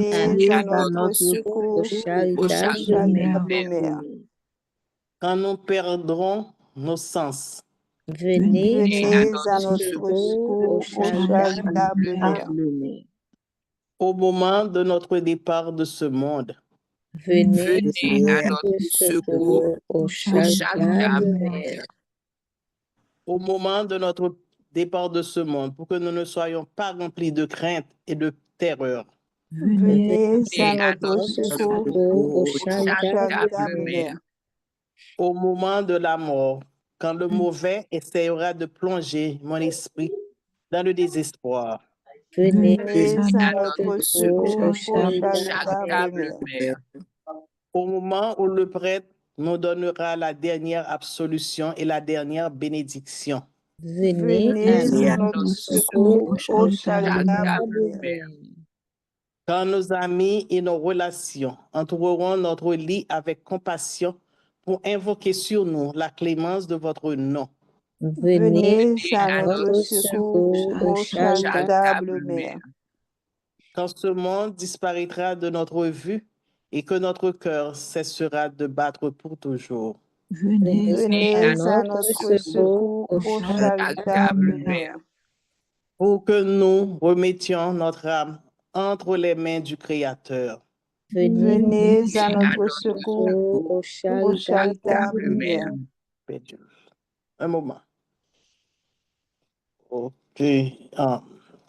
à notre secours, ô charitable mère. Quand nous perdrons nos sens. Venez à notre secours, ô charitable mère. Au moment de notre départ de ce monde. Venez à notre secours, ô charitable mère. Au moment de notre départ de ce monde, pour que nous ne soyons pas remplis de crainte et de terreur. Venez à notre secours, ô charitable mère. Au moment de la mort, quand le mauvais essaiera de plonger mon esprit dans le désespoir. Venez à notre secours, ô charitable mère. Au moment où le prêtre nous donnera la dernière absolution et la dernière bénédiction. Venez à notre secours, ô charitable mère. Quand nos amis et nos relations entreront notre lit avec compassion pour invoquer sur nous la clémence de votre nom. Venez à notre secours, ô charitable mère. Quand ce monde disparaîtra de notre vue et que notre cœur cessera de battre pour toujours. Venez à notre secours, ô charitable mère. Pour que nous remettions notre âme entre les mains du Créateur. Venez à notre secours, ô charitable mère. Un moment. OK.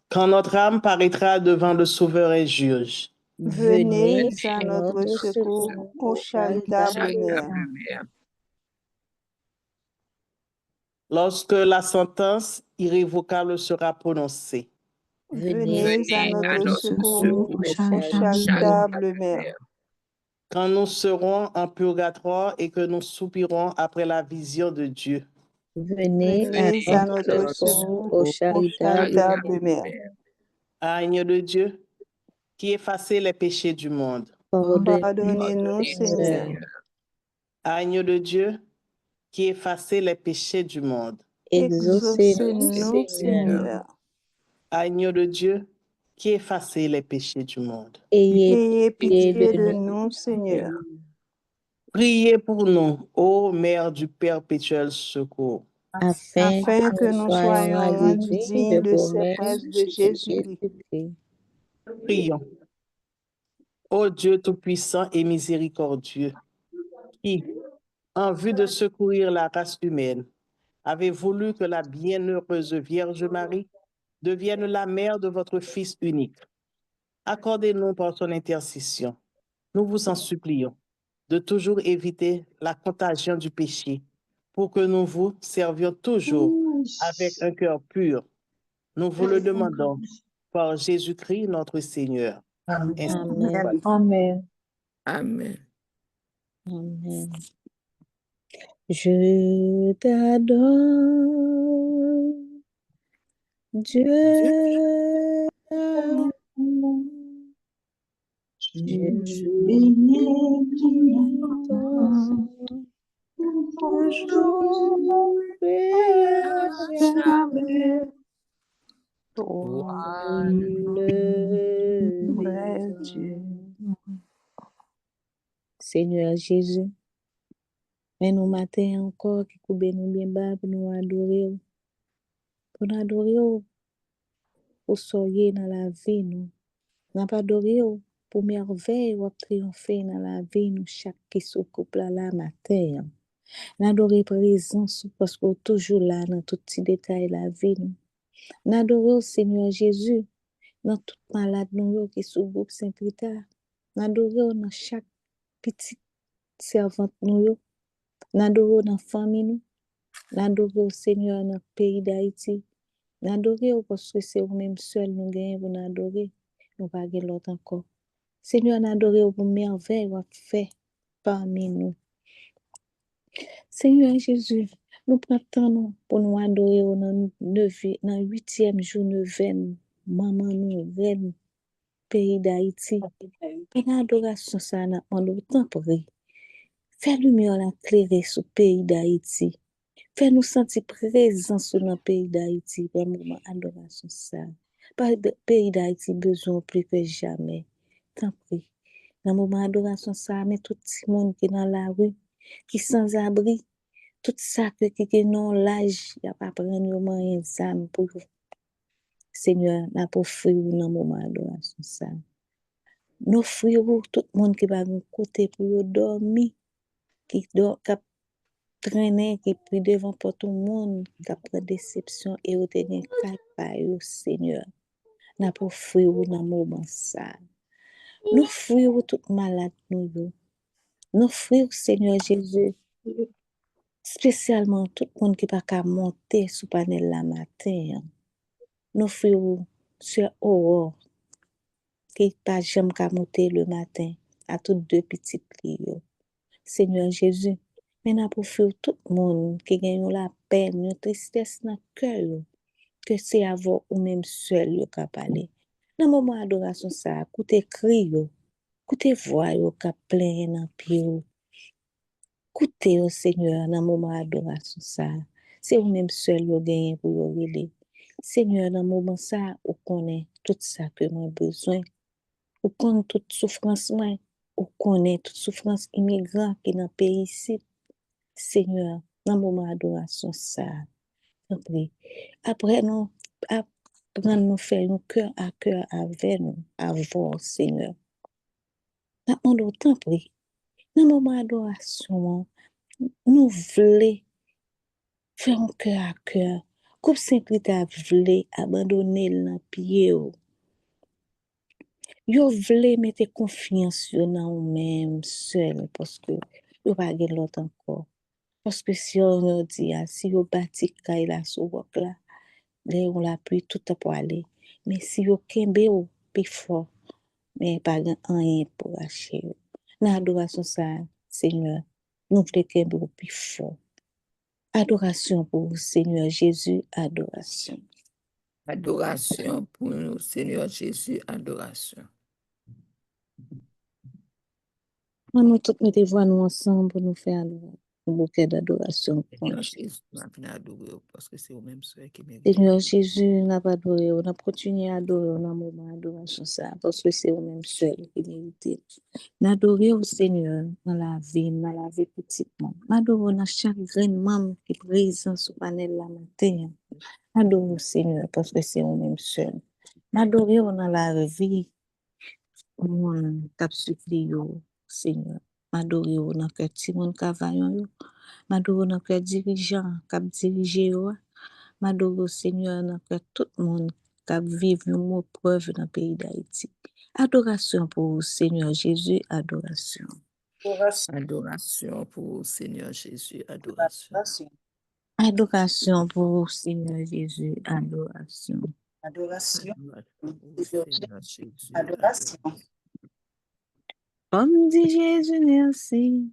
Quand notre âme paraîtra devant le Sauveur et juge. Venez à notre secours, ô charitable mère. Lorsque la sentence irrévocable sera prononcée. Venez à notre secours, ô charitable mère. Quand nous serons en purgatoire et que nous soupirons après la vision de Dieu. Venez à notre secours, ô charitable mère. Agneau de Dieu, qui effacez les péchés du monde. Pardonnez-nous, Seigneur. Agneau de Dieu, qui effacez les péchés du monde. Exaucez-nous, Seigneur. Agneau de Dieu, qui effacez les péchés du monde. Ayez pitié de nous, Seigneur. Priez pour nous, ô Mère du perpétuel secours. Afin que nous soyons rendus dignes de ces promesses de Jésus-Christ. Prions. Ô Dieu tout-puissant et miséricordieux, qui, en vue de secourir la race humaine, avait voulu que la bienheureuse Vierge Marie devienne la mère de votre Fils unique. Accordez-nous par son intercession, nous vous en supplions, de toujours éviter la contagion du péché, pour que nous vous servions toujours avec un cœur pur. Nous vous le demandons par Jésus-Christ notre Seigneur. Amen. Ainsi Amen. soit. Amen. Amen. Amen. Je t'adore, Dieu d'amour. Je bénis ton nom, aujourd'hui et à jamais. Toi, Le vrai vivant. Dieu. Seigneur Jésus, mais nous matin encore qui coube nous bien bas pour nous adorer. Pour nous adorer, pour soyez dans la vie nous. Nous pas adorer pour merveille ou triompher dans la vie nous chaque qui s'occupe là la matin. Nous adorer présence parce que toujours là dans tout petit détail la vie nous. Nous adorer Seigneur Jésus dans tout malade nous qui sous groupe Saint-Rita. Nous adorer dans chaque petite servante nous. Nous adorer dans famille nous. Nous adorer Seigneur dans le pays d'Haïti. Nous adorer parce que c'est vous-même seul nous gagnons pour nous adorer. Nous pas gagner l'autre encore. Seigneur, nous adorer pour merveille vous fait parmi nous. Seigneur Jésus, nous prenons pour nous adorer dans le 8e jour neuvaine, maman nous, reine, pays d'Haïti. Une adoration, ça n'a pas longtemps pris. Fais lumière éclairer sur le pays d'Haïti. Fais nous sentir présents sur le pays d'Haïti pour le moment adoration ça. Le pays d'Haïti besoin plus que jamais. Tant pis. Dans le moment adoration ça, mais tout le monde qui est dans la rue, qui sans abri, tout ça qui est non l'âge, il n'y a pas prendre un moyen d'âme pour Seigneur, n'a pas offrir dans le moment adoration ça. Nous offrir tout le monde qui va nous côté pour dormir, qui traîner, qui prie devant pour tout le monde, qui prend déception et au dernier cas par Seigneur. N'a pas offrir dans le moment ça. Nous offrir tout malade nous. Nous offrir Seigneur Jésus. Spécialement tout le monde qui n'a pas monter sous panel la matin. Nous offrir sur Aurore qui n'a pas jamais monter le matin à toutes deux petites filles. Seigneur Jésus, maintenant pour faire tout le monde qui gagne la peine, la tristesse dans le cœur, que c'est avant ou même seul qui a parlé. Dans le moment d'adoration, ça, écoutez cri, écoutez voix qui a plein dans le pied. Écoutez au Seigneur dans le moment d'adoration, ça. C'est vous même seul qui gagne pour vous aider. Seigneur, dans le moment ça, vous connaissez tout ça que j'ai besoin. Vous connaissez toute souffrance, vous connaissez toute souffrance immigrant qui est dans le pays ici. Seigneur, dans le moment d'adoration, ça. Après, nous apprendre nous faire un cœur à cœur avec nous, avant, Seigneur. Nous demandons autant pris. Dans le moment d'adoration, nous voulons faire un cœur à cœur. Comme Saint-Rita voulait abandonner le pied. Yo voulez mettre confiance dans vous-même seul parce que yo pas gagner l'autre encore. Parce que si on dit, si vous bâti kay la sou wok la, on la pluie tout pour aller. Mais si vous kembe ou plus fort, mais pas rien pour acheter. Dans l'adoration ça, Seigneur, nous voulons kembe ou plus fort. Adoration pour Seigneur Jésus, adoration. Adoration pour nous, Seigneur Jésus, adoration. Nous tous mettez-vous nous ensemble pour nous faire un bouquet d'adoration. Seigneur Jésus, nous avons adoré parce que c'est au même seul qui mérite. Seigneur Jésus, nous avons adoré, on a continué à adorer dans le moment d'adoration ça, parce que c'est au même seul qui mérite. Nous adorons au Seigneur dans la vie petitement. Nous adorons dans chaque grain de membre qui est présent sur le panel la matin. Nous adorons au Seigneur parce que c'est au même seul. Nous adorons dans la vie, on t'a supplié, Seigneur. Nous adorons dans le cœur de Timon Cavaillon. Nous adorons dans le cœur dirigeant, qui a dirigé. M'adore Seigneur dans tout le monde qui vivent une preuve dans le pays d'Haïti. Adoration pour Seigneur Jésus, adoration. Adoration pour Seigneur Jésus, adoration. Adoration pour Seigneur Jésus, adoration. Adoration. Seigneur Jésus, Adoration. Comme dit Jésus, merci.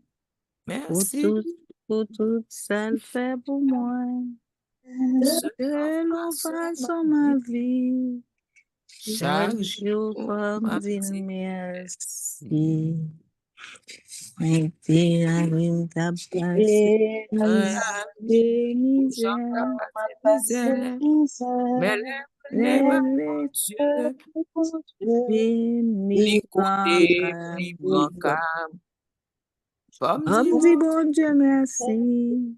Merci. Pour tout ça le fait pour moi. Que l'on fasse ma vie. Chaque jour, comme dit merci. Merci à lui ta passé. Comme dit bon Dieu, merci.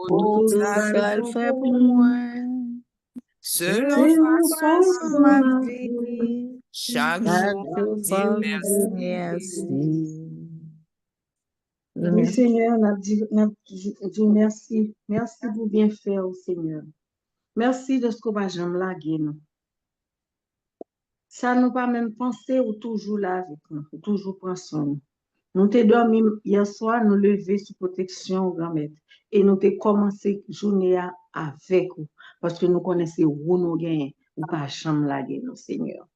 Pour tout ça le fait pour moi. Selon façon ma vie. Chaque jour, comme dit merci. Oui, Seigneur, n'a dit merci. Merci pour bien faire, Seigneur. Merci de ce qu'on va jamais laguer nous. Ça nous pas même penser ou toujours là avec nous, ou toujours prendre soin de nous. Nous t'es dormi hier soir, nous lever sous protection au grand maître. Et nous t'es commencé journée avec vous. Parce que nous connaissons où nous gagnons, ou pas jamais laguer nous, Seigneur.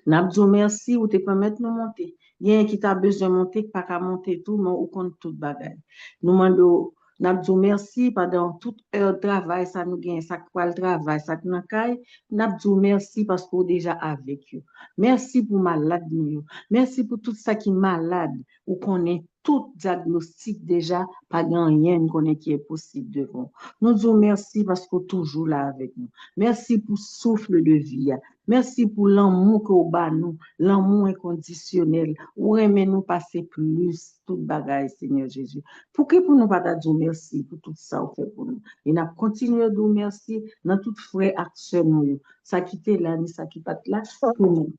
N'abdou merci ou te permettre nous monter. Il y a un qui t'a besoin de monter, pas qu'à monter tout, mais ou compte tout bagage. Nous mandons n'abdou merci pendant toute heure de travail, ça nous gagne, ça quoi le travail, ça nous caille. N'abdou merci parce qu'on est déjà avec eux. Merci pour malade nous. Merci pour tout ça qui est malade ou qu'on est tout diagnostic déjà, pas rien qu'on est qui est possible devant. Nous disons merci parce qu'on est toujours là avec nous. Merci pour souffle de vie. Merci pour l'amour que vous bat nous, l'amour inconditionnel. Ou aimez nous passer plus, tout bagaille, Seigneur Jésus. Pourquoi pour nous pas dire merci pour tout ça vous fait pour nous? Et nous continuons de dire merci dans toute frère action nous. Ça qui est là, ni ça qui pas là, pour nous.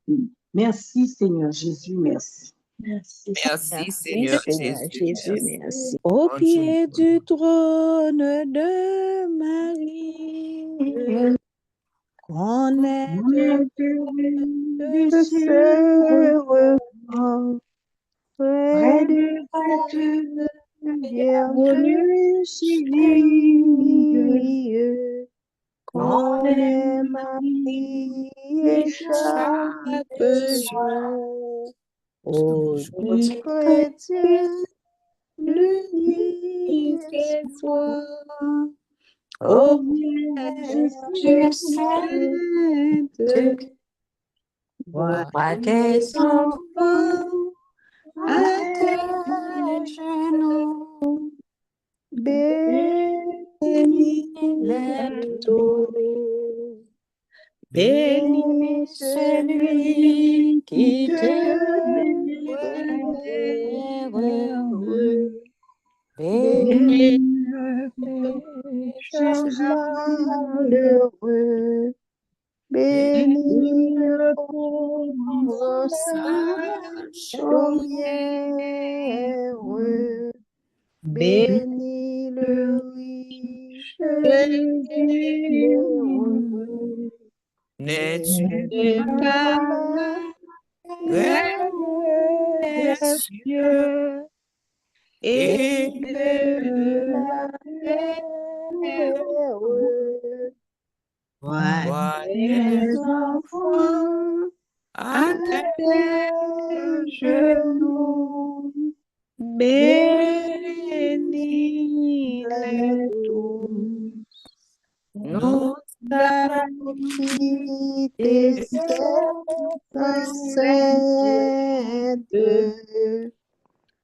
Merci, Seigneur Jésus, merci. Merci, Seigneur Jésus, merci. Au pied du trône de Marie, qu'on est de se reprendre près de cette Vierge chérie, qu'on est marié chaque jour. Ô Dieu chrétien, l'unique espoir, ô Vierge sainte, vois tes enfants à tes genoux, bénis-les tous. Bénis celui qui te vénère, bénis le pécheur malheureux, bénis le pauvre sage chaumière, bénis le riche généreux. N'es-tu pas la des cieux et de la terre, vois tes enfants à tes genoux, bénis-les tous. Nous avons quitté cette sainte,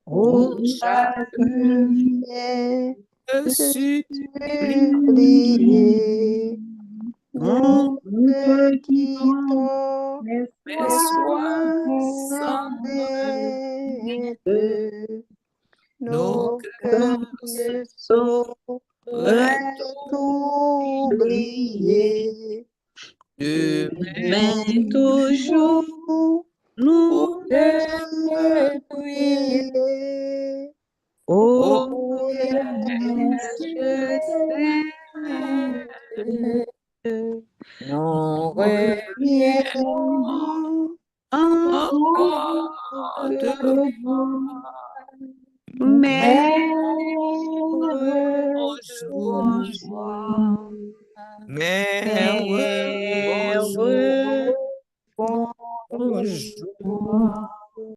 où chacun vient se supplier. Nous te quittons, mais sois sans crainte, nos cœurs ne sauraient oublier. Demain toujours, nous te prier. Ô Vierge sainte, nos reviendrons encore Encore te te voir, mais mais rejoins-moi, rejoins-moi. mais